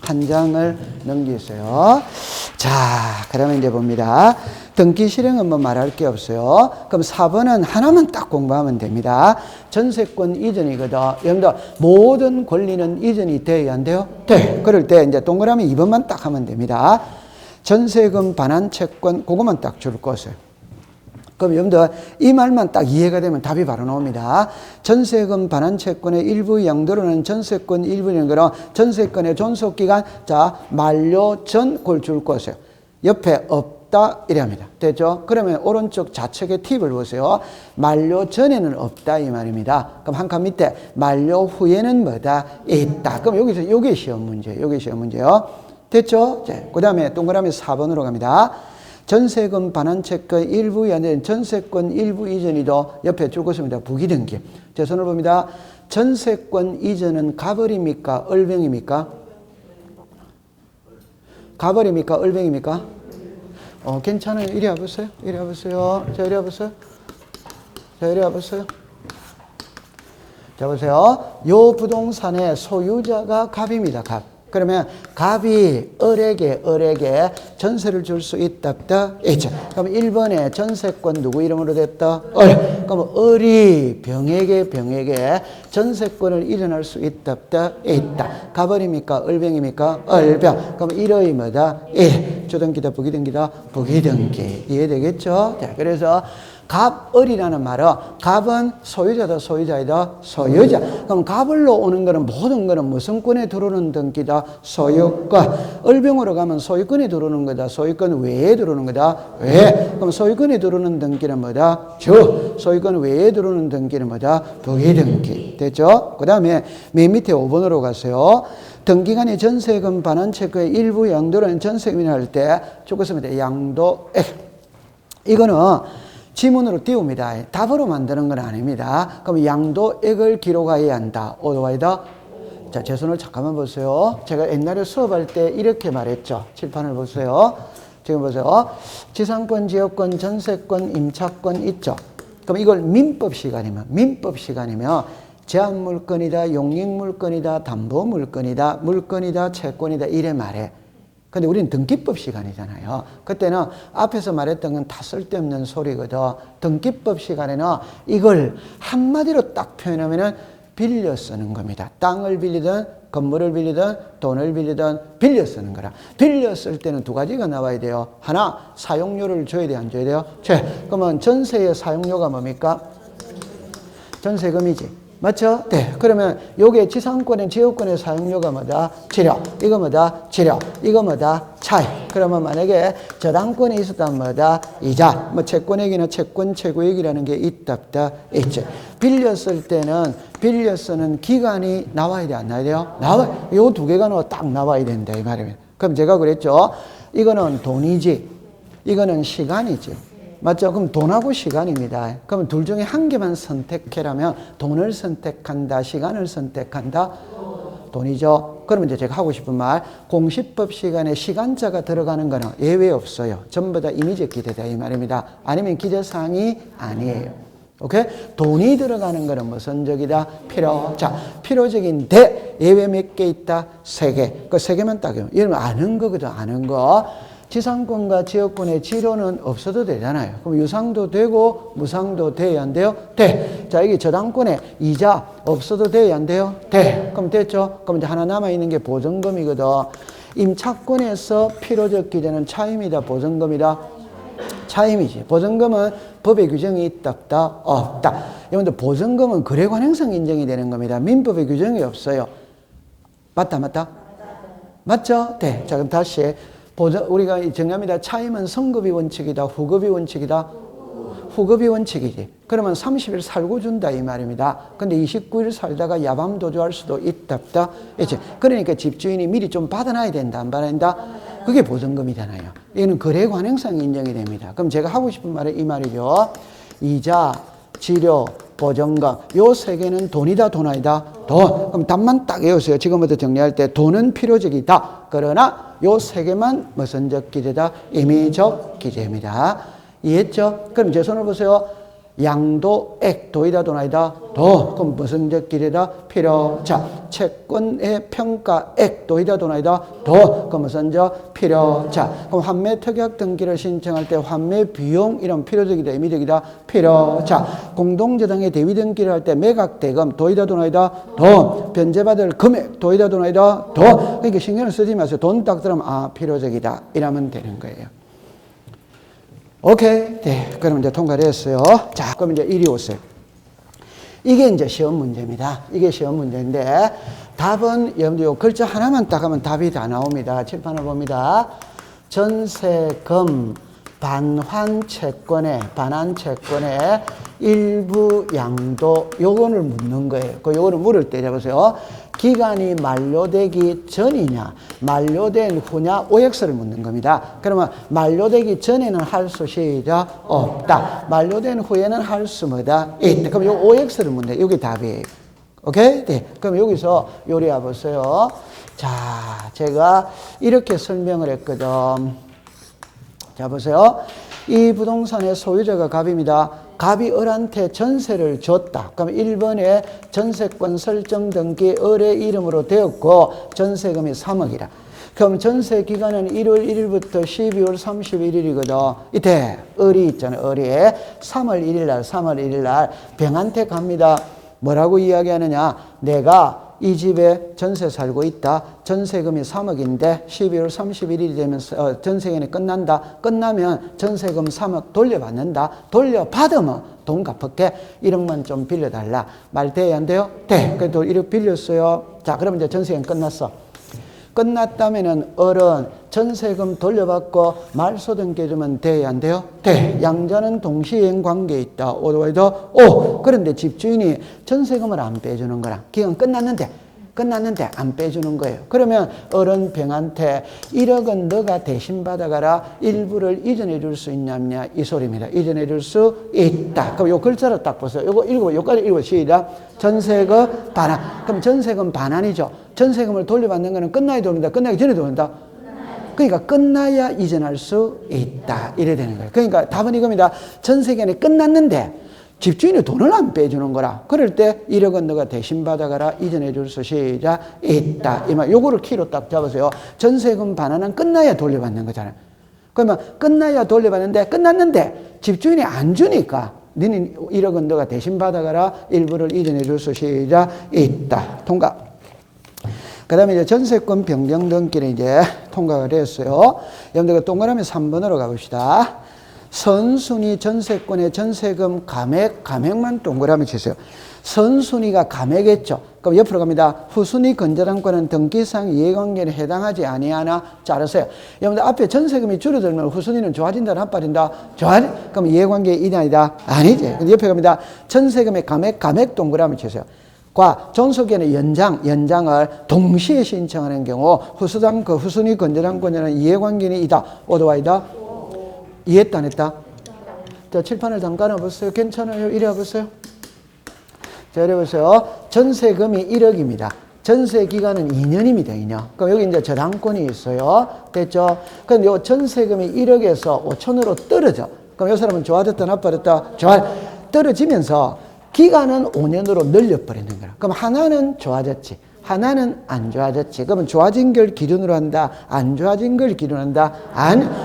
한 장을 넘기세요. 자, 그러면 이제 봅니다. 등기 실행은 뭐 말할 게 없어요. 그럼 4번은 하나만 딱 공부하면 됩니다. 전세권 이전이거든. 여러분들 모든 권리는 이전이 돼야 안 돼요? 돼. 그럴 때 이제 동그라미 2번만 딱 하면 됩니다. 전세금 반환 채권 그것만 딱 줄 것을. 그럼 여러분들 이 말만 딱 이해가 되면 답이 바로 나옵니다. 전세금 반환 채권의 일부 양도로는 전세권 일부인 거는 전세권의 존속기간 자 만료 전 그걸 줄 것이에요. 옆에 없다 이래 합니다. 됐죠? 그러면 오른쪽 좌측의 팁을 보세요. 만료 전에는 없다 이 말입니다. 그럼 한 칸 밑에 만료 후에는 뭐다? 있다. 그럼 여기서 요게 시험 문제, 요게 시험 문제요. 됐죠? 그 다음에 동그라미 4번으로 갑니다. 전세금 반환 채권 일부 연전 전세권 일부 이전이도 옆에 줄 것입니다. 부기등기. 제 손을 봅니다. 전세권 이전은 가벌입니까? 얼병입니까? 가벌입니까? 얼병입니까? 괜찮아요. 이리 와보세요. 이리 와보세요. 자, 이리 와보세요. 자, 이리 와보세요. 자, 보세요. 요 부동산의 소유자가 갑입니다. 갑. 그러면 갑이 을에게 전세를 줄 수 있다 없다? 있죠. 그럼 1번에 전세권 누구 이름으로 됐다? 을. 그럼 을이 병에게 전세권을 이전할 수 있다 없다? 있다. 갑을입니까? 을병입니까? 을병. 그럼 1의 뭐다? 1. 주등기다 부기등기다? 부기등기. 이해되겠죠? 자, 그래서 갑을이라는 말은 갑은 소유자다 소유자이다 소유자. 그럼 갑을로 오는 거는 모든 거는 무슨 권에 들어오는 등기다? 소유권. 을병으로 가면 소유권에 들어오는 거다. 소유권 외에 들어오는 거다. 외. 그럼 소유권에 들어오는 등기는 뭐다? 주. 소유권 외에 들어오는 등기는 뭐다? 부기등기. 됐죠? 그 다음에 맨 밑에 5번으로 가세요. 등기간의 전세금 반환 채권의 일부 양도는 전세금이나 할 때 적었습니다. 양도액. 이거는 지문으로 띄웁니다. 답으로 만드는 건 아닙니다. 그럼 양도액을 기록해야 한다. 오도와이다. 자, 제 손을 잠깐만 보세요. 제가 옛날에 수업할 때 이렇게 말했죠. 칠판을 보세요. 지금 보세요. 지상권, 지역권, 전세권, 임차권 있죠. 그럼 이걸 민법 시간이면 제한물건이다, 용익물건이다, 담보물건이다, 물건이다, 채권이다 이래 말해. 근데 우리는 등기법 시간이잖아요. 그때는 앞에서 말했던 건 다 쓸데없는 소리거든. 등기법 시간에는 이걸 한마디로 딱 표현하면은 빌려 쓰는 겁니다. 땅을 빌리든 건물을 빌리든 돈을 빌리든 빌려 쓰는 거라. 빌려 쓸 때는 두 가지가 나와야 돼요. 하나, 사용료를 줘야 돼요? 안 줘야 돼요? 그러면 전세의 사용료가 뭡니까? 전세금이지. 맞죠? 네. 그러면 요게 지상권의 지역권의 사용료가 뭐다? 치료. 이거 뭐다? 치료. 이거 뭐다? 차이. 그러면 만약에 저당권에 있었다면 뭐다? 이자. 뭐 채권액이나 채권 최고액이라는 게 있다 없다? 있죠. 빌려 쓸 때는 빌려 쓰는 기간이 나와야 돼? 안 나와야 돼요? 나와. 요 두 개가 딱 나와야 된다 이 말입니다. 그럼 제가 그랬죠. 이거는 돈이지. 이거는 시간이지. 맞죠? 그럼 돈하고 시간입니다. 그럼 둘 중에 한 개만 선택해라면 돈을 선택한다, 시간을 선택한다? 돈이죠. 그러면 이제 제가 하고 싶은 말, 공시법 시간에 시간자가 들어가는 거는 예외 없어요. 전부 다 임의적 기재다 이 말입니다. 아니면 기재사항이 아니에요. 오케이? 돈이 들어가는 거는 무슨 적이다? 필요. 자, 필요적인데 예외 몇 개 있다? 3개. 그 3개만 딱요. 이러면 아는 거거든, 아는 거. 지상권과 지역권의 지료는 없어도 되잖아요. 그럼 유상도 되고 무상도 돼야 안 돼요? 돼. 자, 여기 저당권에 이자 없어도 돼야 안 돼요? 돼. 그럼 됐죠? 그럼 이제 하나 남아있는 게 보증금이거든. 임차권에서 필요적 기재는 차임이다, 보증금이다? 차임이지. 보증금은 법의 규정이 있다, 없다? 없다. 여러분들 보증금은 거래관행성 인정이 되는 겁니다. 민법의 규정이 없어요. 맞다, 맞다? 맞죠? 네. 자, 그럼 다시. 우리가 정합니다. 차임은 성급이 원칙이다, 후급이 원칙이다? 후급이 원칙이지. 그러면 30일 살고 준다 이 말입니다. 근데 29일 살다가 야밤 도주할 수도 있다, 없다? 있지. 그러니까 집주인이 미리 좀 받아놔야 된다, 안 받아야 된다? 그게 보증금이잖아요. 이거는 거래 관행성이 인정이 됩니다. 그럼 제가 하고 싶은 말은 이 말이죠. 이자, 치료, 보증금 요 세 개는 돈이다, 돈 아니다? 돈. 그럼 답만 딱 외우세요. 지금부터 정리할 때 돈은 필요적이다. 그러나 요 세 개만 무슨적 기재다? 임의적 기재입니다. 이해했죠? 그럼 제 손을 보세요. 양도액, 도이다, 돈 아니다? 도. 그럼 무슨적 기재다? 필요자. 채권의 평가액, 도이다, 돈 아니다? 도. 그럼 무슨적 필요자. 그럼 환매 특약 등기를 신청할 때 환매 비용 이런 필요적이다, 임의적이다? 필요자. 공동저당의 대위 등기를 할 때 매각 대금, 도이다, 돈 아니다? 돈. 변제받을 금액, 도이다, 돈 아니다? 돈. 그러니까 신경을 쓰지 마세요. 돈 딱 들으면 필요적이다 이러면 되는 거예요. 오케이. 네. 그럼 이제 통과를 했어요. 자, 그럼 이제 이리 오세요. 이게 이제 시험 문제입니다. 이게 시험 문제인데, 답은 여러분들 요 글자 하나만 딱 하면 답이 다 나옵니다. 칠판을 봅니다. 전세금 반환 채권의 일부 양도, 요거를 묻는 거예요. 요거를 물을 때 잡으세요. 기간이 만료되기 전이냐, 만료된 후냐, OX를 묻는 겁니다. 그러면 만료되기 전에는 할 수 시작 없다. 만료된 후에는 할 수 뭐다? 있다. 그럼 요 OX를 묻는 거예요. 이게 답이에요. 오케이? 네. 그럼 여기서 요리해 보세요. 자, 제가 이렇게 설명을 했거든. 자, 보세요. 이 부동산의 소유자가 갑입니다. 갑이 을한테 전세를 줬다. 그럼 1번에 전세권 설정 등기 을의 이름으로 되었고 전세금이 3억이라. 그럼 전세 기간은 1월 1일부터 12월 31일이거든. 이때 을이 있잖아요. 을이 3월 1일 날 병한테 갑니다. 뭐라고 이야기하느냐. 내가 이 집에 전세 살고 있다. 전세금이 3억인데 12월 31일이 되면 전세기간이 끝난다. 끝나면 전세금 3억 돌려받는다. 돌려받으면 돈 갚을게. 1억만 좀 빌려달라. 말 돼야 안 돼요? 돼. 그래도 1억 빌렸어요. 자, 그러면 이제 전세기간 끝났어. 끝났다면은 을은 전세금 돌려받고 말소 등기해주면 돼야 안 돼요? 돼. 양자는 동시행 관계에 있다. 오도에도 오. 그런데 집주인이 전세금을 안 빼주는 거랑 기간 끝났는데 안 빼주는 거예요. 그러면 을은 병한테 1억은 너가 대신 받아가라. 일부를 이전해 줄 수 있냐냐 이 소리입니다. 이전해 줄 수 있다. 그럼 요 글자를 딱 보세요. 요거 읽어, 요까지 읽어 시작. 전세금 반환. 그럼 전세금 반환이죠. 전세금을 돌려받는 거는 끝나야 돌린다. 끝나기 전에 돌린다. 그러니까 끝나야 이전할 수 있다. 이래 되는 거예요. 그러니까 답은 이겁니다. 전세기간이 끝났는데 집주인이 돈을 안 빼주는 거라. 그럴 때 1억은 너가 대신 받아가라. 이전해 줄 수 시작 있다. 이 말. 요거를 키로 딱 잡으세요. 전세금 반환은 끝나야 돌려받는 거잖아요. 그러면 끝나야 돌려받는데 끝났는데 집주인이 안 주니까 너는 1억은 너가 대신 받아가라. 일부를 이전해 줄 수 시작 있다. 통과. 그 다음에 이제 전세권 변경 등기는 이제 통과가 됐어요. 여러분들 동그라미 3번으로 가봅시다. 선순위 전세권의 전세금 감액만 동그라미 치세요. 선순위가 감액했죠. 그럼 옆으로 갑니다. 후순위 건전한권은 등기상 이해관계에 해당하지 아니하나 자르세요. 여러분들 앞에 전세금이 줄어들면 후순위는 좋아진다, 나빠진다? 그럼 이해관계 이냐 아니다? 아니지. 옆에 갑니다. 전세금의 감액 동그라미 치세요. 과 존속기간의 연장을 동시에 신청하는 경우 후순위 건전한권에는 이해관계는 이다. 오도와이다? 이해했다 안 했다? 자, 칠판을 잠깐 해보세요. 괜찮아요? 이래 해보세요. 자, 이래 보세요. 전세금이 1억입니다. 전세 기간은 2년입니다. 2년. 그럼 여기 이제 저당권이 있어요. 됐죠? 근데 요 전세금이 1억에서 5천으로 떨어져. 그럼 이 사람은 좋아졌다, 나빠졌다? 떨어지면서 기간은 5년으로 늘려버리는 거야. 그럼 하나는 좋아졌지. 하나는 안 좋아졌지. 그러면 좋아진 걸 기준으로 한다. 안 좋아진 걸 기준으로 한다.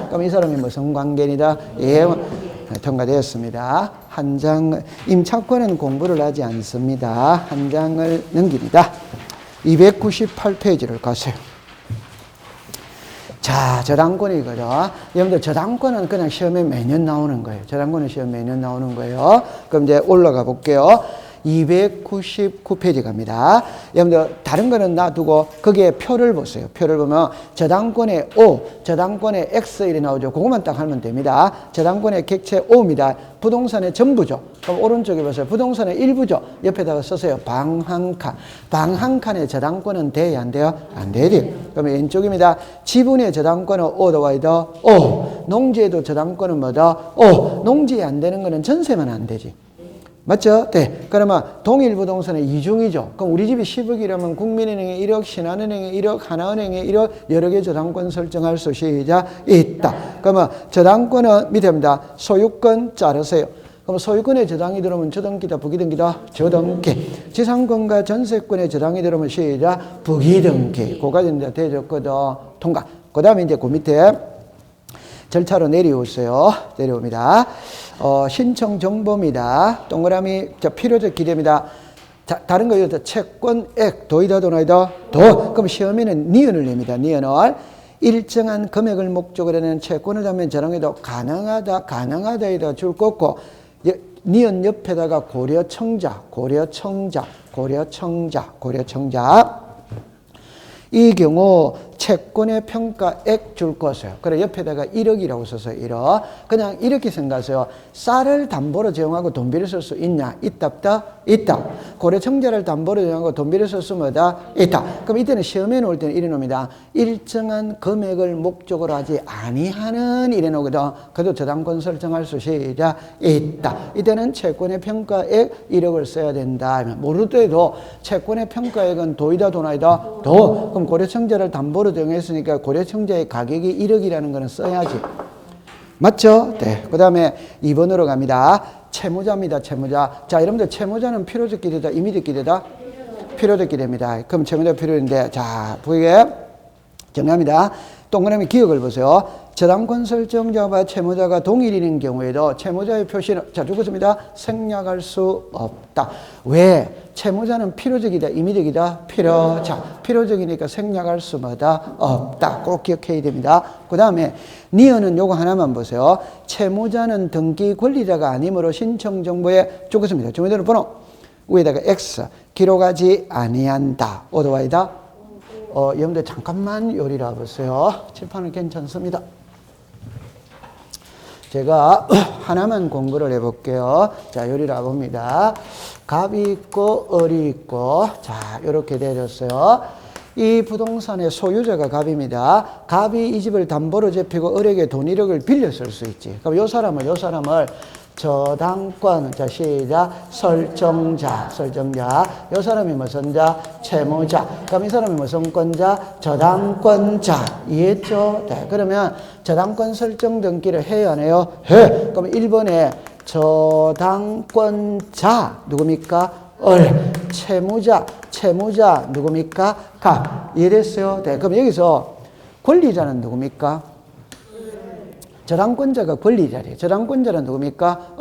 그럼 이 사람이 무슨 관계이다? 예, 통과되었습니다. 한 장, 임차권은 공부를 하지 않습니다. 한 장을 넘깁니다. 298페이지를 가세요. 자, 자, 저당권이거든. 여러분들 저당권은 그냥 시험에 매년 나오는 거예요. 저당권은 시험 매년 나오는 거예요. 그럼 이제 올라가 볼게요. 299페이지 갑니다. 여러분들 다른 거는 놔두고 거기에 표를 보세요. 표를 보면 저당권의 O, 저당권의 X 이렇게 나오죠. 그것만 딱 하면 됩니다. 저당권의 객체 O입니다. 부동산의 전부죠. 그럼 오른쪽에 보세요. 부동산의 일부죠. 옆에다가 써서요. 방 한 칸. 방 한 칸의 저당권은 돼야 안 돼요? 안 돼요. 그러면 왼쪽입니다. 지분의 저당권은 O 더와이더 O. 농지에도 저당권은 뭐다? O. 농지에 안 되는 거는 전세만 안 되지. 맞죠? 네. 그러면 동일 부동산의 이중이죠. 그럼 우리 집이 10억이라면 국민은행에 1억, 신한은행에 1억, 하나은행에 1억 여러 개 저당권 설정할 수 있다. 그러면 저당권은 밑에 합니다. 소유권 자르세요. 그럼 소유권에 저당이 들어오면 저등기다, 부기등기다, 저등기. 지상권과 전세권에 저당이 들어오면 시작, 부기등기. 그거까지 이제 되졌거든. 통과. 그 다음에 이제 그 밑에 절차로 내려오세요. 내려옵니다. 신청 정보입니다. 동그라미, 필요적 기재입니다. 자, 다른 거 이거 채권액, 도이다, 도나이다, 도. 그럼 시험에는 니은을 냅니다. 니은을. 일정한 금액을 목적으로 하는 채권을 하면 저랑에도 가능하다, 가능하다에다 줄 거고, 니은 옆에다가 고려청자, 고려청자, 고려청자, 고려청자. 이 경우 채권의 평가액 줄 것이에요. 그래 옆에다가 1억이라고 써서 1억. 그냥 이렇게 생각하세요. 쌀을 담보로 제공하고 돈 빌려 쓸 수 있냐? 있다 없다? 있다. 고려청자를 담보로 제공하고 돈 빌려 쓸 수 뭐다? 있다. 그럼 이때는 시험에 놓을 때는 이래 놓습니다. 일정한 금액을 목적으로 하지 아니하는 이래 놓거든. 그래도 저당권 설정할 수 있다. 이때는 채권의 평가액 1억을 써야 된다. 모를 때도 채권의 평가액은 도이다, 도나이다? 도. 그럼 고려청자를 담보로 정했으니까 고려청자의 가격이 1억이라는 거는 써야지. 맞죠? 네. 그 다음에 2번으로 갑니다. 채무자입니다. 채무자. 자, 여러분들 채무자는 필요적 기대다, 임의적 기대다? 필요적 기대입니다. 그럼 채무자 필요인데, 자, 보이게 정리합니다. 동그라미 기억을 보세요. 저당권 설정자와 채무자가 동일인 경우에도 채무자의 표시는, 자, 죽었습니다. 생략할 수 없다. 왜? 채무자는 필요적이다, 임의적이다? 필요적. 필요적이니까 생략할 수마다 없다. 꼭 기억해야 됩니다. 그 다음에 니은은 요거 하나만 보세요. 채무자는 등기 권리자가 아니므로 신청 정보에 죽었습니다. 주민등록 번호 위에다가 X 기록하지 아니한다. 오더와이다. 여러분들 잠깐만 요리라 보세요. 칠판은 괜찮습니다. 제가 하나만 공부를 해볼게요. 자, 요리라 봅니다. 갑이 있고 을이 있고, 자, 이렇게 되었어요. 이 부동산의 소유자가 갑입니다. 갑이 이 집을 담보로 잡히고 을에게 돈 1억을 빌려 쓸 수 있지. 그럼 요 사람을 저당권, 자, 시작, 설정자. 요 사람이 무슨 자? 채무자. 그럼 이 사람이 무슨 권자? 저당권자. 이해했죠? 네. 그러면 저당권 설정 등기를 해야 안 해요? 해. 그럼 1번에 저당권자, 누굽니까? 을. 채무자, 누굽니까? 갑. 이해됐어요? 네. 그럼 여기서 권리자는 누굽니까? 저당권자가 권리자래요. 저당권자는 누굽니까?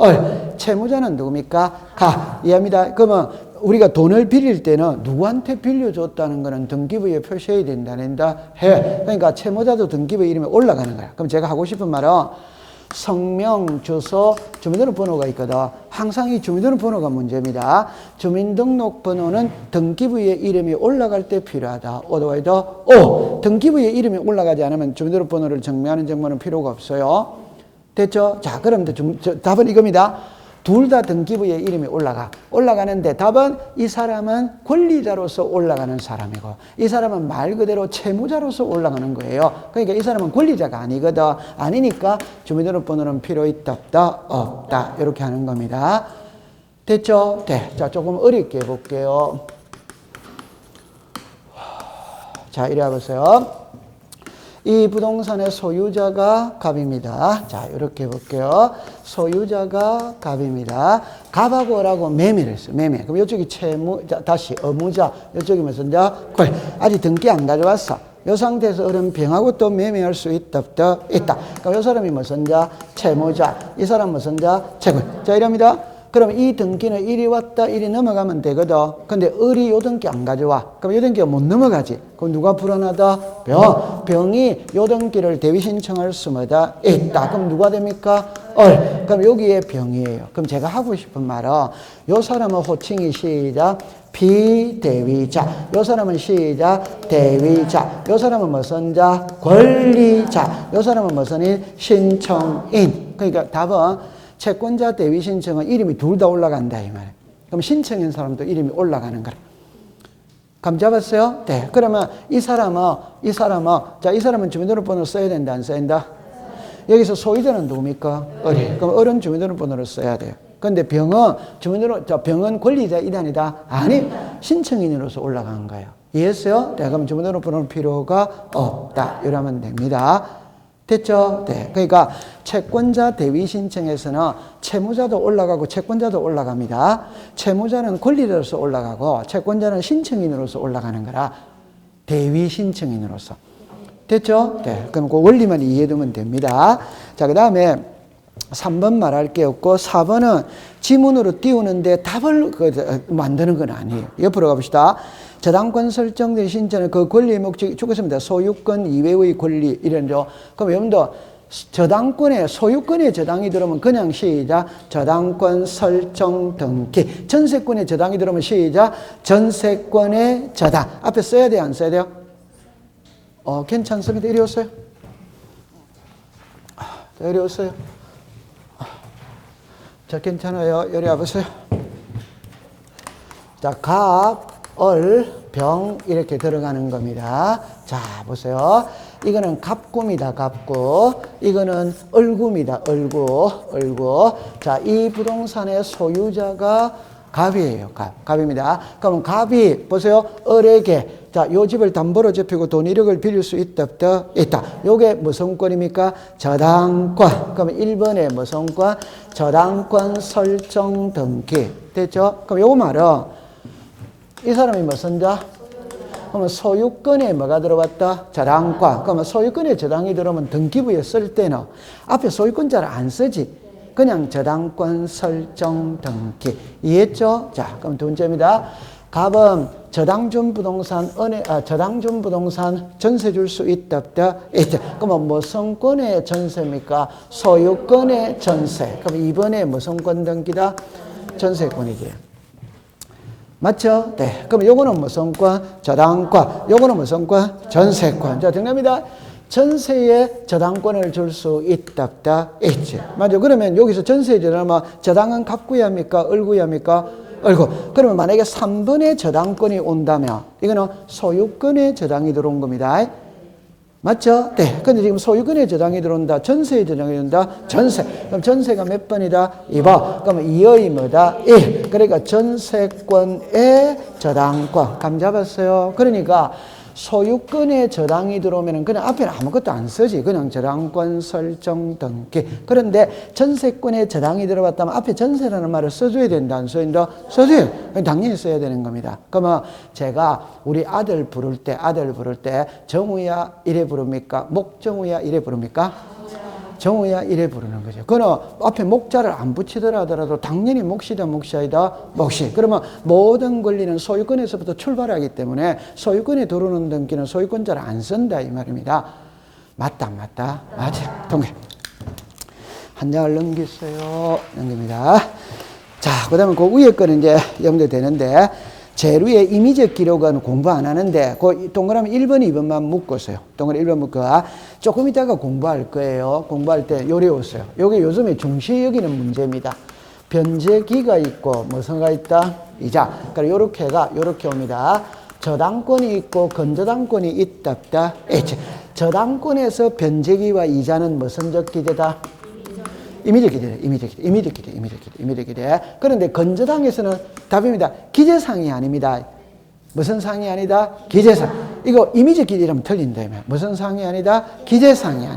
채무자는 누굽니까? 가. 이해합니다. 그러면 우리가 돈을 빌릴 때는 누구한테 빌려줬다는 거는 등기부에 표시해야 된다. 해. 그러니까 채무자도 등기부 이름에 올라가는 거야. 그럼 제가 하고 싶은 말은 성명, 주소, 주민등록번호가 있거든. 항상 이 주민등록번호가 문제입니다. 주민등록번호는 등기부의 이름이 올라갈 때 필요하다. 오더와이더 O. 등기부의 이름이 올라가지 않으면 주민등록번호를 정리하는 정보는 필요가 없어요. 됐죠? 자, 그럼 답은 이겁니다. 둘 다 등기부의 이름이 올라가는데 답은 이 사람은 권리자로서 올라가는 사람이고 이 사람은 말 그대로 채무자로서 올라가는 거예요. 그러니까 이 사람은 권리자가 아니거든. 아니니까 주민등록번호는 필요 있다 없다 이렇게 하는 겁니다. 됐죠? 네. 자, 조금 어렵게 해볼게요. 자, 이래 보세요. 이 부동산의 소유자가 갑입니다. 자, 이렇게 볼게요. 소유자가 갑입니다. 갑하고 을하고 매매를 했어요. 매매. 그럼 이쪽이 다시 의무자, 이쪽이 무슨 자? 권. 아직 등기 안 가져왔어. 이 상태에서 을은 병하고 또 매매할 수 있다, 없다? 있다. 그럼 이 사람이 무슨 자? 채무자. 이 사람 무슨 자? 채권. 자, 이럽니다. 그럼 이 등기는 이리 왔다 이리 넘어가면 되거든. 근데 을이 요 등기 안 가져와. 그럼 요 등기가 못 넘어가지. 그럼 누가 불안하다? 병이 요 등기를 대위 신청할 수마다 있다. 그럼 누가 됩니까? 을. 그럼 여기에 병이에요. 그럼 제가 하고 싶은 말은 요 사람은 호칭이 시작 비대위자. 요 사람은 시작 대위자. 요 사람은 무슨 자? 권리자. 요 사람은 무슨 일? 신청인. 그러니까 답은 채권자 대위 신청은 이름이 둘 다 올라간다 이 말이에요. 그럼 신청인 사람도 이름이 올라가는 거라. 감 잡았어요? 네. 그러면 이 사람은 자, 이 사람은 주민등록번호를 써야 된다 안 써야 된다? 여기서 소유자는 누굽니까? 을이. 그럼 을은 주민등록번호를 써야 돼요. 근데 병은 권리자이다 아니다? 아니, 신청인으로서 올라간 거예요. 이해했어요? 네. 그럼 주민등록번호는 필요가 없다. 이러면 됩니다. 됐죠? 네. 그러니까 채권자 대위 신청에서는 채무자도 올라가고 채권자도 올라갑니다. 채무자는 권리자로서 올라가고 채권자는 신청인으로서 올라가는 거라 대위 신청인으로서. 됐죠? 네. 그럼 그 원리만 이해해두면 됩니다. 자, 그 다음에 3번 말할 게 없고 4번은 지문으로 띄우는데 답을 만드는 건 아니에요. 옆으로 가봅시다. 저당권 설정된 신청은 그 권리의 목적이 죽었습니다. 소유권 이외의 권리 이런죠. 그럼 여러분들 소유권에 저당이 들어오면 그냥 시작 저당권 설정 등기. 전세권에 저당이 들어오면 시작 전세권의 저당. 앞에 써야 돼요 안 써야 돼요? 괜찮습니다. 이리 오세요. 이리 오세요. 자, 괜찮아요. 이리 와보세요. 자, 갑, 을, 병 이렇게 들어가는 겁니다. 자, 보세요. 이거는 갑구입니다. 갑구. 이거는 을구입니다. 을구. 자, 이 부동산의 소유자가 갑이에요. 갑입니다. 그럼 갑이 보세요. 을에게 자, 요 집을 담보로 접히고 돈 1억을 빌릴 수 있다 없다? 있다. 요게 무슨 권입니까? 저당권. 그럼 1번에 무슨 권? 저당권 설정 등기. 됐죠? 그럼 요 말은 이 사람이 무슨 자? 그러면 소유권에 뭐가 들어왔다? 저당권. 그러면 소유권에 저당이 들어오면 등기부에 쓸 때는 앞에 소유권자를 안 쓰지. 그냥 저당권 설정 등기. 이해했죠? 자, 그럼 두 번째입니다. 갑은 저당준 부동산 전세 줄 수 있다 없다? 있다. 그러면 무슨 권의 전세입니까? 소유권의 전세. 그럼 2번에 무슨 권 등기다? 전세권이지. 맞죠? 네. 그럼 요거는 무슨 권? 저당권. 요거는 무슨 권? 전세권. 자, 정답입니다. 전세에 저당권을 줄 수 있다 없다? 있지. 맞죠? 그러면 여기서 전세에 들어가면 저당은 갑구야 합니까? 을구야 합니까? 을구. 그러면 만약에 3번에 저당권이 온다면 이거는 소유권에 저당이 들어온 겁니다. 맞죠? 네. 근데 지금 소유권에 저당이 들어온다. 전세에 저당이 들어온다. 전세. 그럼 전세가 몇 번이다? 2번. 그러면 2의 뭐다? 1. 그러니까 전세권의 저당권. 감 잡았어요? 그러니까 소유권에 저당이 들어오면 그냥 앞에는 아무것도 안 쓰지. 그냥 저당권 설정 등기. 그런데 전세권에 저당이 들어왔다면 앞에 전세라는 말을 써줘야 된다. 안 써야 된다? 써줘요. 당연히 써야 되는 겁니다. 그러면 제가 우리 아들 부를 때 정우야 이래 부릅니까? 목정우야 이래 부릅니까? 정우야 이래 부르는 거죠. 그거는 앞에 목자를 안 붙이더라 하더라도 당연히 목시다 목시아이다 목시. 그러면 모든 권리는 소유권에서부터 출발하기 때문에 소유권에 들어오는 등기는 소유권자를 안 쓴다 이 말입니다. 맞다 안 맞다? 맞아. 동의. 한 장을 넘기세요. 넘깁니다. 자, 그 다음에 그 위에 거는 이제 연결되는데 재료의 임의적 기록은 공부 안 하는데 그 동그라미 1번, 2번만 묶었어요. 동그라미 1번 묶어. 조금 이따가 공부할 거예요. 공부할 때 요리 오세요. 요게 요즘에 중시 여기는 문제입니다. 변제기가 있고 무슨가 있다? 이자. 그러니까 요렇게 옵니다. 저당권이 있고 건저당권이 있다 없다? 있지. 저당권에서 변제기와 이자는 무슨적 기재다? 임의적 기재. 그런데 건저당에서는 답입니다. 기재상이 아닙니다. 무슨 상이 아니다? 기재상. 이거 임의적 기재라면 틀린다. 무슨 상이 아니다? 기재상이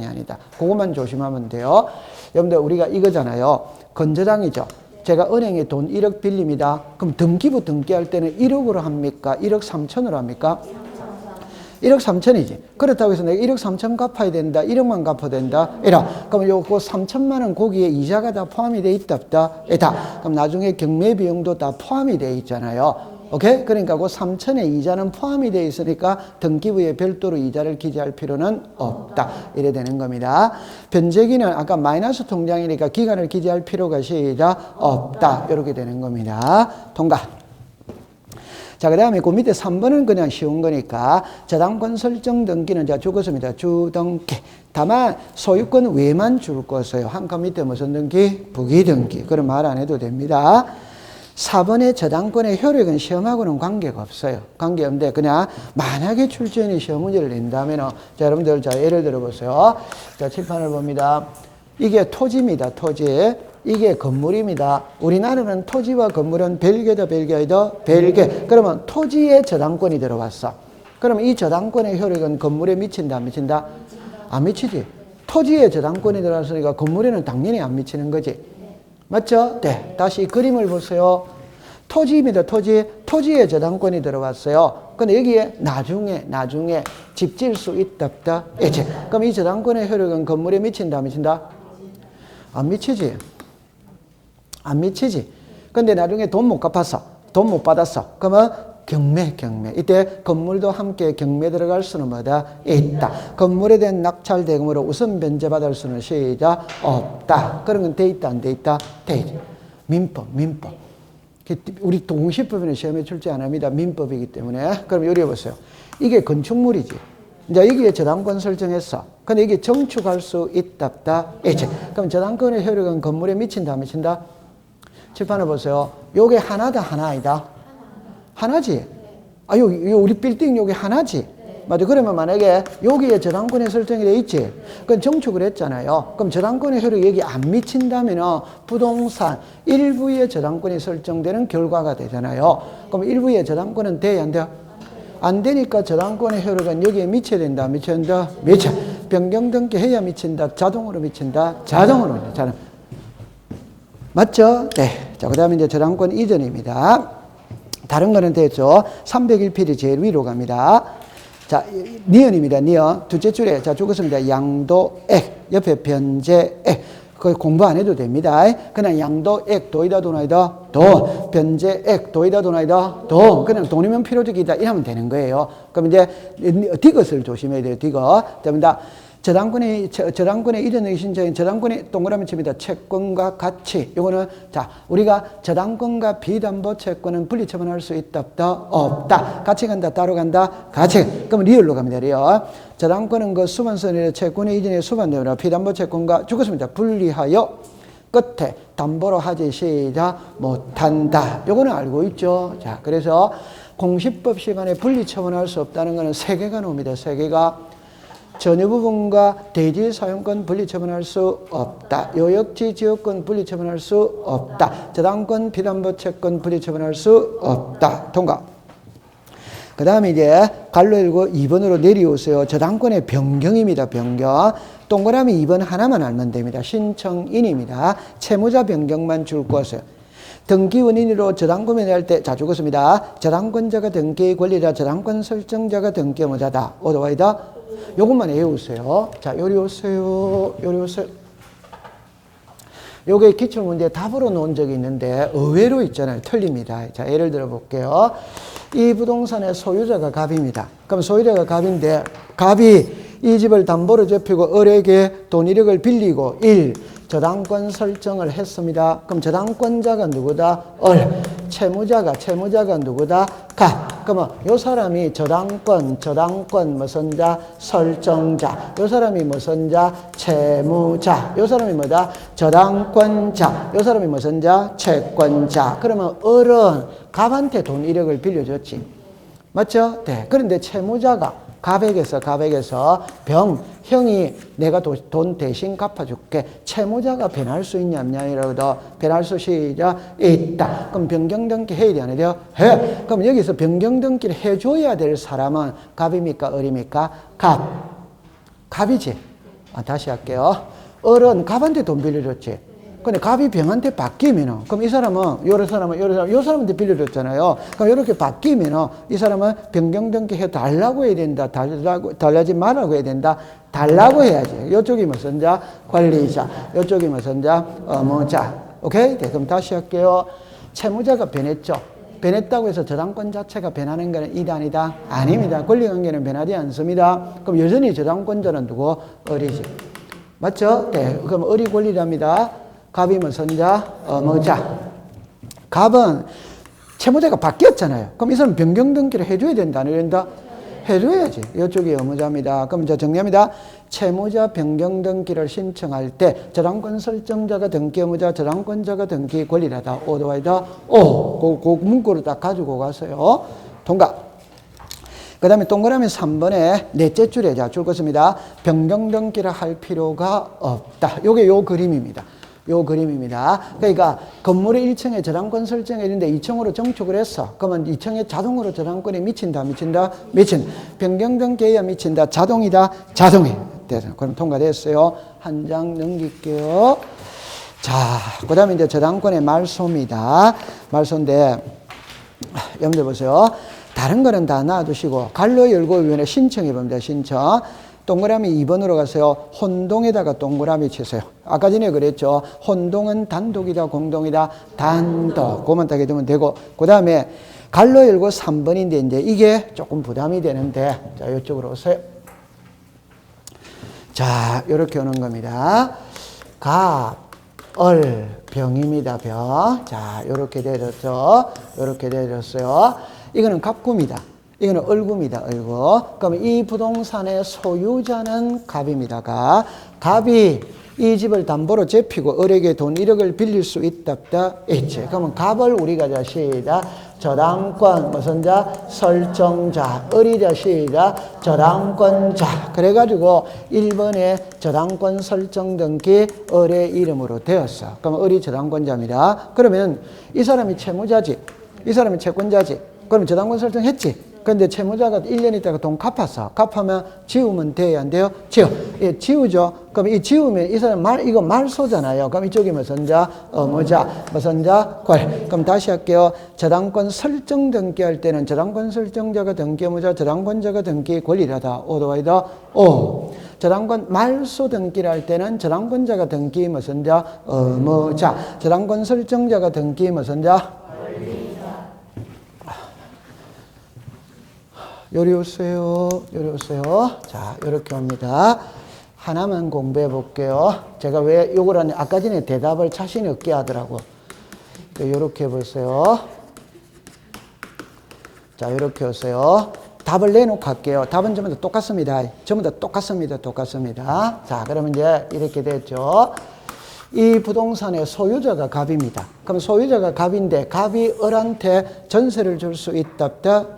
아니다. 그것만 조심하면 돼요. 여러분들 우리가 이거잖아요. 건저당이죠. 제가 은행에 돈 1억 빌립니다. 그럼 등기부 등기할 때는 1억으로 합니까? 1억 3천으로 합니까? 1억 3천이지. 그렇다고 해서 내가 1억 3천 갚아야 된다. 1억만 갚아야 된다. 이라. 그럼 요거 3천만 원 거기에 이자가 다 포함이 돼 있다 없다? 있다. 그럼 나중에 경매 비용도 다 포함이 돼 있잖아요. 오케이? 그러니까 그 3천의 이자는 포함이 되어 있으니까 등기부에 별도로 이자를 기재할 필요는 없다. 이래 되는 겁니다. 변제기는 아까 마이너스 통장이니까 기간을 기재할 필요가 시작 없다. 이렇게 되는 겁니다. 통과. 자, 그 다음에 그 밑에 3번은 그냥 쉬운 거니까 저당권 설정 등기는 자 죽었습니다. 주등기. 다만 소유권 외만 줄 것이에요. 한 칸 밑에 무슨 등기? 부기등기. 그런 말 안 해도 됩니다. 4번의 저당권의 효력은 시험하고는 관계가 없어요. 관계없는데 그냥 만약에 출제인이 시험 문제를 낸다면 자 여러분들 자 예를 들어 보세요. 자 칠판을 봅니다. 이게 토지입니다. 토지. 이게 건물입니다. 우리나라는 토지와 건물은 별개다 별개이다 별개. 그러면 토지에 저당권이 들어왔어. 그러면 이 저당권의 효력은 건물에 미친다 안 미친다? 안 미치지. 토지에 저당권이 들어왔으니까 건물에는 당연히 안 미치는 거지. 맞죠? 네. 다시 그림을 보세요. 토지입니다. 토지. 토지에 저당권이 들어왔어요. 근데 여기에 나중에 집 지을 수 있다 없다? 있지. 그럼 이 저당권의 효력은 건물에 미친다 안 미친다? 안 미치지. 안 미치지. 근데 나중에 돈 못 갚았어. 돈 못 받았어. 그러면 경매. 이때 건물도 함께 경매 들어갈 수는 뭐다? 있다. 건물에 대한 낙찰 대금으로 우선 변제받을 수는 시작 없다. 그런 건 돼 있다 안 돼 있다? 돼 있다. 민법. 우리 동시법에는 시험에 출제 안 합니다. 민법이기 때문에. 그럼 요리 보세요. 이게 건축물이지. 이제 여기에 저당권 설정했어. 근데 이게 정축할 수 있다 없다? 있지. 그럼 저당권의 효력은 건물에 미친다 안 미친다? 칠판을 보세요. 요게 하나다 하나 아니다? 하나지? 아, 요 우리 빌딩 요게 하나지? 맞아. 그러면 만약에 여기에 저당권이 설정이 돼 있지? 그건 정축을 했잖아요. 그럼 저당권의 효력이 여기 안 미친다면 부동산 일부에 저당권이 설정되는 결과가 되잖아요. 그럼 일부에 저당권은 돼야 안 돼요? 안 되니까 저당권의 효력은 여기에 미쳐야 된다. 미쳐야 된다? 미쳐. 변경 등기해야 미친다. 자동으로 미친다. 자동으로 미친다. 맞죠? 네. 자, 그 다음에 이제 저당권 이전입니다. 다른 거는 됐죠. 301필이 제일 위로 갑니다. 자, 니은입니다. 니은. 둘째 줄에, 자, 죽었습니다. 양도액. 옆에 변제액. 거의 공부 안 해도 됩니다. 그냥 양도액, 도이다, 돈아이다, 돈. 변제액, 도이다, 돈아이다, 돈. 그냥 돈이면 필요적이다. 이러면 되는 거예요. 그럼 이제, 디귿을 조심해야 돼요. 디귿. 됩니다. 저당권의 이전의 신청인 저당권의 동그라미 칩니다. 채권과 가치. 요거는 자, 우리가 저당권과 비담보 채권은 분리 처분할 수 있다 없다? 없다. 같이 간다 따로 간다? 같이. 그럼 리얼로 갑니다. 리얼. 저당권은 그 수반선이라 채권의 이전의 수반되므로 비담보 채권과 죽었습니다. 분리하여 끝에 담보로 하지 시작 못한다. 요거는 알고 있죠. 자, 그래서 공시법 시간에 분리 처분할 수 없다는 거는 세 개가 나옵니다. 세 개가. 전유 부분과 대지 사용권 분리 처분할 수 없다. 요역지 지역권 분리 처분할 수 없다. 저당권 비담보 채권 분리 처분할 수 없다. 통과. 그 다음에 이제 갈로 읽고 2번으로 내려오세요. 저당권의 변경입니다. 변경. 동그라미 2번 하나만 알면 됩니다. 신청인입니다. 채무자 변경만 줄 것이에요. 등기 원인으로 저당권을 낼 때, 자, 죽었습니다. 저당권자가 등기의 권리자, 저당권 설정자가 등기 의무자다. 오도와이다. 요것만 외우세요. 자, 요리 오세요. 요게 기출문제 답으로 놓은 적이 있는데 의외로 있잖아요. 틀립니다. 자, 예를 들어 볼게요. 이 부동산의 소유자가 갑입니다. 그럼 소유자가 갑인데 갑이 이 집을 담보로 접히고 을에게 돈 1억을 빌리고 1. 저당권 설정을 했습니다. 그럼 저당권자가 누구다? 을. 채무자가 누구다? 갑. 그러면 요 사람이 저당권 무슨 자? 설정자. 요 사람이 무슨 자? 채무자. 요 사람이 뭐다? 저당권자. 요 사람이 무슨 자? 채권자. 그러면 을은 갑한테 돈 1억을 빌려줬지. 맞죠? 네. 그런데 채무자가 갑에게서 형이 내가 돈 대신 갚아줄게. 채무자가 변할 수 있냐 없냐 이러고도 변할 수 있다. 그럼 변경등기 해야 돼 안 해야 돼요? 해. 그럼 여기서 변경등기를 해줘야 될 사람은 갑입니까? 을입니까? 갑이지. 다시 할게요. 을은 갑한테 돈 빌려줬지. 근데 갑이 병한테 바뀌면은, 그럼 이 사람은, 요 사람한테 빌려줬잖아요. 그럼 이렇게 바뀌면은, 이 사람은 변경등기 해 달라고 해야 된다. 달라지 말라고 해야 된다. 달라고 해야지. 요쪽이 무슨 자? 관리자. 요쪽이 무슨 자? 업무자. 오케이? 네, 그럼 다시 할게요. 채무자가 변했죠. 변했다고 해서 저당권 자체가 변하는 것은 이다 아니다? 아닙니다. 권리관계는 변하지 않습니다. 그럼 여전히 저당권자는 누구? 을이지. 맞죠? 네. 그럼 을이 권리자입니다. 갑이 무슨 자? 업무자. 갑은 채무자가 바뀌었잖아요. 그럼 이 사람 변경등기를 해줘야 된다, 안 해야 된다? 해줘야지. 이쪽이 의무자입니다. 그럼 이제 정리합니다. 채무자 변경등기를 신청할 때 저당권 설정자가 등기 의무자, 저당권자가 등기 권리자다. 오도와이다. 오. 그 문구를 딱 가지고 가세요. 통과. 그 다음에 동그라미 3번에 넷째 줄에 자, 줄 것입니다. 변경등기를 할 필요가 없다. 요게 요 그림입니다. 요 그림입니다. 그러니까 건물의 1층에 저당권 설정이 있는데 2층으로 정축을 했어. 그러면 2층에 자동으로 저당권이 미친다. 변경등기에야 미친다. 자동이다. 자동이. 됐어요. 그럼 통과됐어요. 한 장 넘길게요. 자, 그 다음에 이제 저당권의 말소입니다. 말소인데, 여러분들 보세요. 다른 거는 다 놔두시고, 관로열거위원회 신청해 봅니다. 신청. 동그라미 2번으로 가세요. 혼동에다가 동그라미 치세요. 아까 전에 그랬죠. 혼동은 단독이다, 공동이다, 단독. 그것만 딱 해두면 되고. 그 다음에 갈로 열고 3번인데, 이제 이게 조금 부담이 되는데, 자, 이쪽으로 오세요. 자, 이렇게 오는 겁니다. 갑, 을, 병입니다, 병. 자, 이렇게 내렸죠. 이렇게 내렸어요. 이거는 갑구입니다. 이거는 을구입니다. 을구. 그럼 이 부동산의 소유자는 갑입니다. 갑이 이 집을 담보로 제피고 을에게 돈 1억을 빌릴 수 있다. 있지. 그러면 갑을 우리가 자 시작. 저당권 무슨 자? 설정자. 을이 자 시작. 저당권자. 그래가지고 1번에 저당권 설정 등기 을의 이름으로 되었어. 그럼 을이 저당권자입니다. 그러면 이 사람이 채무자지. 이 사람이 채권자지. 그럼 저당권 설정했지. 근데 채무자가 1년 있다가 돈 갚았어. 갚으면 지우면 돼야 안 돼요? 예, 지우죠. 그럼 이 지우면 이 사람 이거 말소잖아요. 그럼 이쪽이 무슨 자? 의무자. 무슨 자? 관. 그럼 다시 할게요. 저당권 설정 등기할 때는 저당권 설정자가 등기 의무자, 저당권자가 등기 권리자다. 오도와이다. 오. 저당권 말소 등기를 할 때는 저당권자가 등기 무슨 자? 의무자. 저당권 설정자가 등기 무슨 자? 요리 오세요. 자, 이렇게 옵니다. 하나만 공부해 볼게요. 제가 왜 요걸 하냐. 아까 전에 대답을 자신 없게 하더라고. 요렇게 보세요. 자, 이렇게 오세요. 답을 내놓고 할게요. 답은 전부 다 똑같습니다. 전부 다 똑같습니다. 자, 그러면 이제 이렇게 됐죠. 이 부동산의 소유자가 갑입니다. 그럼 소유자가 갑인데 갑이 을한테 전세를 줄 수 있다.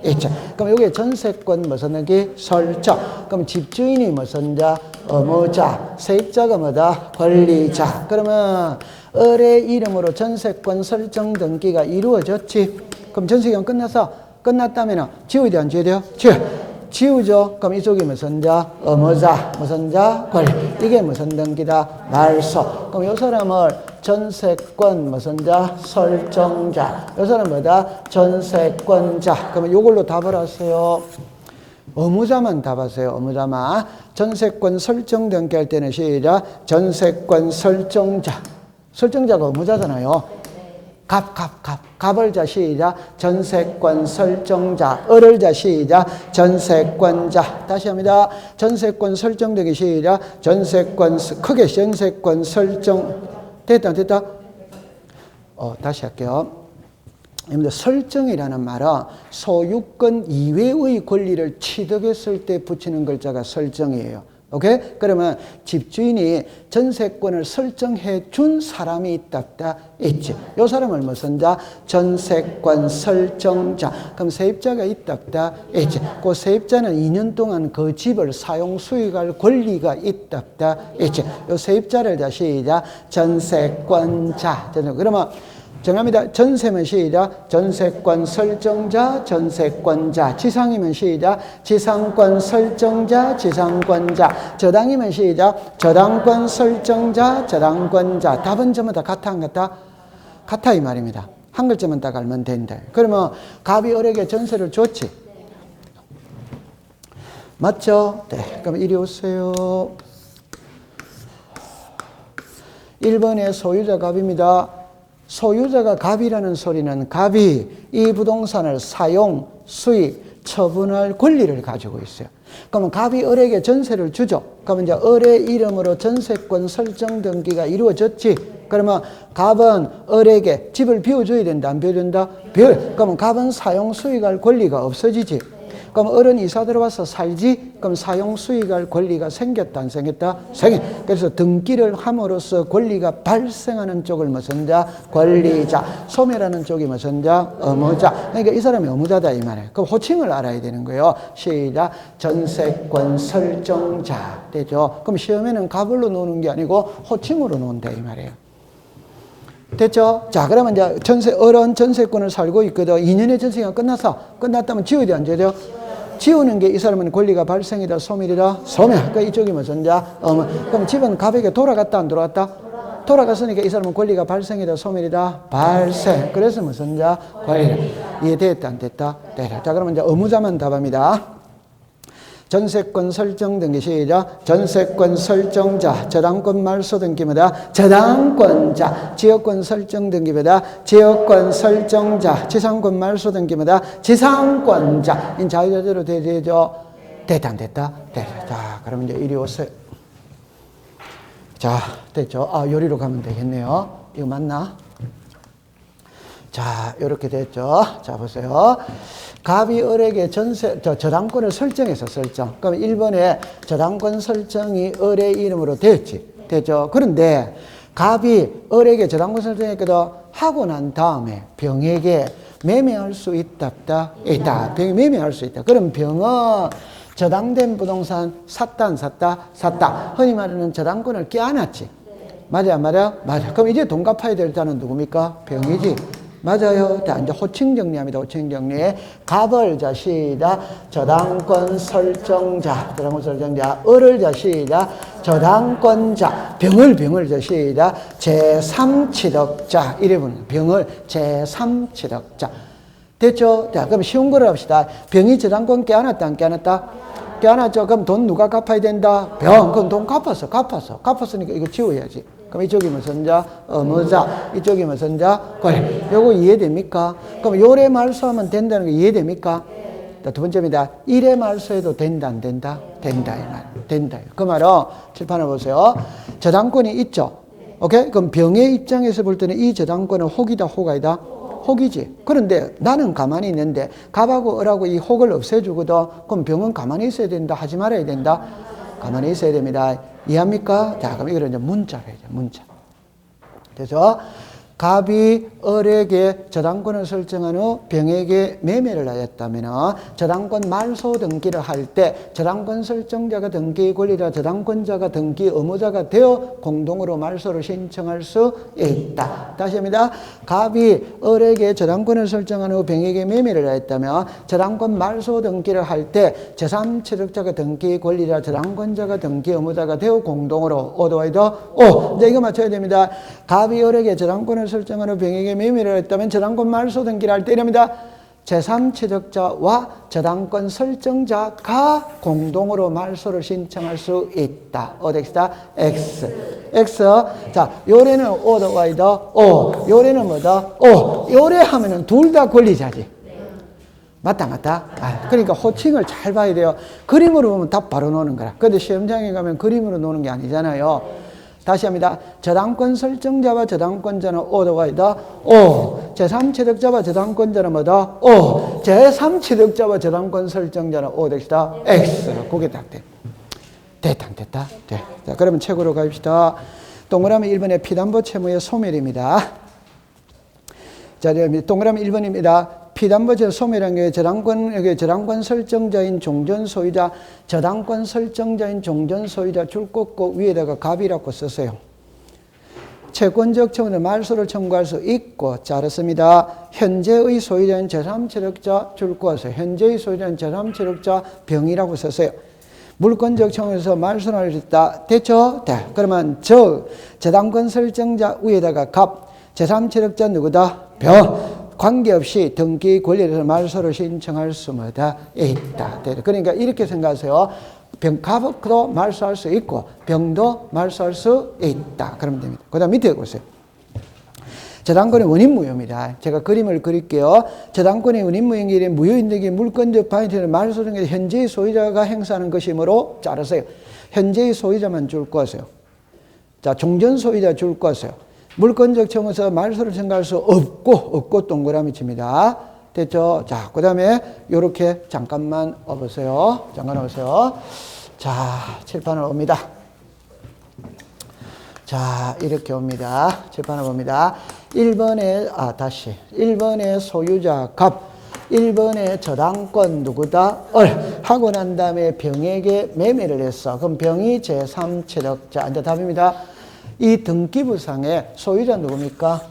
있죠. 그럼 여기에 전세권 무슨 등기? 설정. 그럼 집주인이 무슨 자? 의무자. 세입자가 뭐다? 권리자. 그러면 을의 이름으로 전세권 설정 등기가 이루어졌지. 그럼 전세기간 끝났다면 지워야 돼, 안 지워야 돼요? 지우죠. 그럼 이쪽이 무슨 자? 의무자. 무슨 자? 권리. 이게 무슨 등기다? 말소. 그럼 이 사람을 전세권 무슨 자? 설정자. 이 사람 뭐다? 전세권자. 그러면 이걸로 답을 하세요. 의무자만 답하세요. 의무자만. 전세권 설정 등기할 때는 시작. 전세권 설정자. 설정자가 의무자잖아요. 갑을 자 시작. 전세권 설정자. 을을 자 시작. 전세권자. 다시 합니다. 전세권 설정되기 시작. 크게 전세권 설정. 됐다. 다시 할게요. 설정이라는 말은 소유권 이외의 권리를 취득했을 때 붙이는 글자가 설정이에요. 오케이? 그러면 집주인이 전세권을 설정해 준 사람이 있다. 있지. 요 사람을 무슨 자? 전세권 설정자. 그럼 세입자가 있다. 있지. 그 세입자는 2년 동안 그 집을 사용 수익할 권리가 있다. 있지. 요 세입자를 자 시작. 전세권자. 그러면 정합니다. 전세면 시작. 전세권 설정자, 전세권자. 지상이면 시작. 지상권 설정자, 지상권자. 저당이면 시작. 저당권 설정자, 저당권자. 답은 전부 다 같아 안 같아? 같아 이 말입니다. 한 글자만 딱 알면 된다. 그러면 갑이 을에게 전세를 줬지. 맞죠? 네. 그럼 이리 오세요. 1번의 소유자 갑입니다. 소유자가 갑이라는 소리는 갑이 이 부동산을 사용, 수익, 처분할 권리를 가지고 있어요. 그러면 갑이 을에게 전세를 주죠. 그러면 이제 을의 이름으로 전세권 설정 등기가 이루어졌지. 그러면 갑은 을에게 집을 비워줘야 된다, 안 비워준다? 그러면 갑은 사용, 수익할 권리가 없어지지. 그럼 을은 이사 들어와서 살지? 그럼 사용 수익할 권리가 생겼다, 안 생겼다? 그래서 등기를 함으로써 권리가 발생하는 쪽을 무슨 자? 권리자. 소멸하는 쪽이 무슨 자? 의무자. 그러니까 이 사람이 의무자다 이 말이에요. 그럼 호칭을 알아야 되는 거예요. 시작. 전세권 설정자. 되죠? 그럼 시험에는 갑을로 노는 게 아니고 호칭으로 논다 이 말이에요. 됐죠? 자, 그러면 이제 을은 전세권을 살고 있거든. 2년의 전세가 끝났어. 끝났다면 지워야 돼, 안 지워야 돼요? 지우는 게 이 사람은 권리가 발생이다, 소멸이다? 소멸. 그러니까 이쪽이 무슨 자? 그럼 집은 갑에게 돌아갔다, 안 돌아갔다? 돌아갔으니까 이 사람은 권리가 발생이다, 소멸이다? 발생. 그래서 무슨 자? 권리. 이해됐다, 안 됐다? 됐다. 자, 그러면 이제 의무자만 답합니다. 전세권 설정 등기 시작. 전세권 설정자. 저당권 말소 등기마다 저당권자. 지역권 설정 등기마다 지역권 설정자. 지상권 말소 등기마다 지상권자. 인 자유자재로 되죠. 됐다 안 됐다? 됐다. 자, 그러면 이제 이리 오세요. 자, 됐죠? 아, 요리로 가면 되겠네요. 이거 맞나? 자, 이렇게 됐죠? 자, 보세요. 갑이 을에게 저당권을 설정해서 설정. 그럼 1번에 저당권 설정이 을의 이름으로 되었지. 됐죠? 그런데 갑이 을에게 저당권 설정했거든. 하고 난 다음에 병에게 매매할 수 있다, 없다? 있다. 병이 매매할 수 있다. 그럼 병은 저당된 부동산 샀다, 안 샀다? 샀다. 흔히 말하는 저당권을 껴안았지. 맞아요, 안 맞아요? 맞아. 그럼 이제 돈 갚아야 될 자는 누굽니까? 병이지. 맞아요. 자, 이제 호칭 정리합니다. 호칭 정리. 갑을 자 시작. 저당권 설정자. 저당권 설정자. 을을 자 시작. 저당권자. 병을 자 시작. 제3취득자. 이래 부르는 병을 제3취득자. 됐죠? 자, 그럼 쉬운 거를 합시다. 병이 저당권 껴안았다, 안 껴안았다? 껴안았죠? 그럼 돈 누가 갚아야 된다? 병. 그럼 돈 갚았으니까 이거 지워야지. 그럼 이쪽이 무슨 자? 의무자. 이쪽이 무슨 자? 권리. 요거 이해됩니까? 그럼 요래 말소하면 된다는 거 이해됩니까? 자, 두 번째입니다. 이래 말소해도 된다, 안 된다? 된다, 이 말. 된다. 그 말은 칠판을 보세요. 저당권이 있죠? 오케이? 그럼 병의 입장에서 볼 때는 이 저당권은 혹이다, 호가이다? 혹이지. 그런데 나는 가만히 있는데 갑하고 을하고 이 혹을 없애주거든. 그럼 병은 가만히 있어야 된다, 하지 말아야 된다? 가만히 있어야 됩니다. 이해합니까? 자, 그럼 이걸 이제 문자로 해야죠. 문자. 그래서 갑이 을에게 저당권을 설정한 후 병에게 매매를 하였다면 저당권 말소 등기를 할 때 저당권 설정자가 등기 권리자, 저당권자가 등기 의무자가 되어 공동으로 말소를 신청할 수 있다. 다시 합니다. 갑이 을에게 저당권을 설정한 후 병에게 매매를 하였다면 저당권 말소 등기를 할 때 제3취득자가 등기 권리자, 저당권자가 등기 의무자가 되어 공동으로 오도와이더 이제 이거 맞춰야 됩니다. 갑이 을에게 저당권을 설정하는 병에게 매매를 했다면 저당권 말소 등기를 할 때 이랍니다. 제3취득자와 저당권 설정자가 공동으로 말소를 신청할 수 있다. 어디다? X. 자, 요래는 O다, Y다? O. 요래는 뭐다? O. 요래 하면은 둘 다 권리자지. 맞다. 아, 그러니까 호칭을 잘 봐야 돼요. 그림으로 보면 답 바로 노는 거라. 근데 시험장에 가면 그림으로 노는 게 아니잖아요. 다시 합니다. 저당권 설정자와 저당권자는 O가 있다. O. 제3취득자와 저당권자는 뭐다? O. 제3취득자와 저당권 설정자는 O 되시다. X. 그게 딱 돼. 됐다, 안 됐다? 네. 자, 그러면 책으로 가봅시다. 동그라미 1번의 피담보 채무의 소멸입니다. 자, 동그라미 1번입니다. 피담보자 소멸한 게 저당권 설정자인 종전 소유자, 저당권 설정자인 종전 소유자 줄 긋고 위에다가 갑이라고 쓰세요. 채권적 청구는 말소를 청구할 수 있고 자르습니다. 현재의 소유자는 제3세력자 줄 것을 현재의 소유자는 제3세력자 병이라고 썼어요. 물권적 청구에서 말소를 할 수 있다. 됐죠? 네. 그러면 저당권 설정자 위에다가 갑 제3세력자 누구다? 병. 관계없이 등기 권리에서 말소를 신청할 수마다 있다. 그러니까 이렇게 생각하세요. 갑도 말소할 수 있고 병도 말소할 수 있다. 그러면 됩니다. 그 다음 밑에 보세요. 저당권의 원인무효입니다. 제가 그림을 그릴게요. 저당권의 원인무효인 게 무효인득이 물권적 바이트를 말소 등에 현재의 소유자가 행사하는 것이므로 자르세요. 현재의 소유자만 줄 것이요. 자, 종전 소유자 줄 것이요. 물권적 청구에서 말소를 청구할 수 없고 동그라미 칩니다. 됐죠? 자, 그 다음에 요렇게 잠깐만 와보세요. 잠깐 와보세요. 자, 칠판을 옵니다. 자, 이렇게 옵니다. 칠판을 봅니다. 1번에, 1번에 소유자 갑, 1번에 저당권 누구다? 하고 난 다음에 병에게 매매를 했어. 그럼 병이 제3채력자. 이제 답입니다. 이 등기부상에 소유자 누굽니까?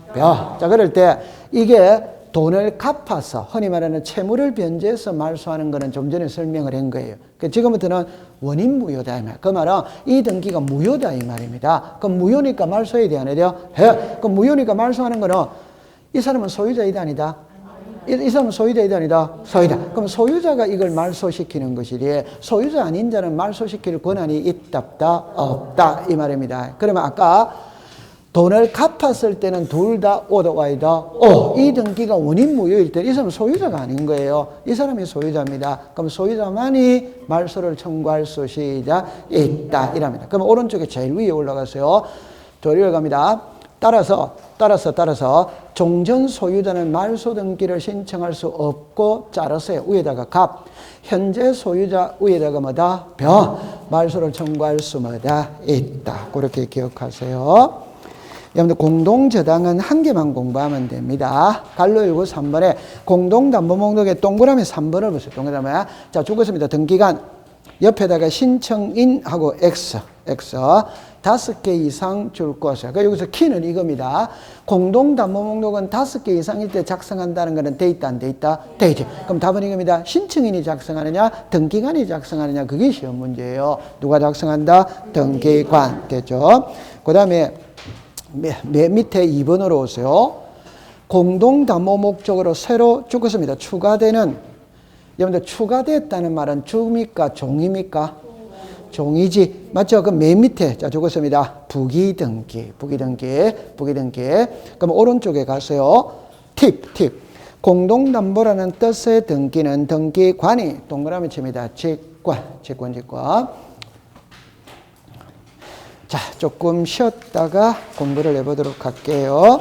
자, 그럴 때 이게 돈을 갚아서 흔히 말하는 채무를 변제해서 말소하는 거는 좀 전에 설명을 한 거예요. 지금부터는 원인 무효다 이 말. 그 말은 이 등기가 무효다 이 말입니다. 그럼 무효니까 말소해야 돼, 안 해야 돼요? 그럼 무효니까 말소하는 거는 이 사람은 소유자이다 아니다? 이 사람은 소유자이다 아니다? 소유자. 그럼 소유자가 이걸 말소시키는 것이지 소유자 아닌 자는 말소시킬 권한이 있다 없다 이 말입니다. 그러면 아까 돈을 갚았을 때는 둘 다 오다 와이다. 이 등기가 원인 무효일 때 이 사람은 소유자가 아닌 거예요. 이 사람이 소유자입니다. 그럼 소유자만이 말소를 청구할 수 있다. 이랍니다. 그럼 오른쪽에 제일 위에 올라가세요. 도리를 갑니다. 따라서 종전 소유자는 말소 등기를 신청할 수 없고 자르세요. 위에다가 갑. 현재 소유자 위에다가 뭐다? 병. 말소를 청구할 수마다 있다. 그렇게 기억하세요. 여러분들 공동저당은 한 개만 공부하면 됩니다. 갈로 19 3번에 공동담보목록에 동그라미 3번을 보세요. 동그라미. 자, 죽었습니다. 등기간 옆에다가 신청인하고 X 5개 이상 줄 것이에요. 그러니까 여기서 키는 이겁니다. 공동담보목록은 5개 이상일 때 작성한다는 것은 돼 있다 안 돼 있다? 돼 있지. 그럼 답은 이겁니다. 신청인이 작성하느냐 등기관이 작성하느냐 그게 시험 문제예요. 누가 작성한다? 등기관. 됐죠? 그 다음에 맨 밑에 2번으로 오세요. 공동담보 목적으로 새로 죽었습니다. 추가되는, 여러분들 추가됐다는 말은 주입니까? 종입니까? 종이지. 맞죠? 그럼 맨 밑에, 자, 죽었습니다. 부기등기. 그럼 오른쪽에 가세요. 팁. 공동담보라는 뜻의 등기는 등기관이, 동그라미 칩니다. 직권. 자, 조금 쉬었다가 공부를 해보도록 할게요.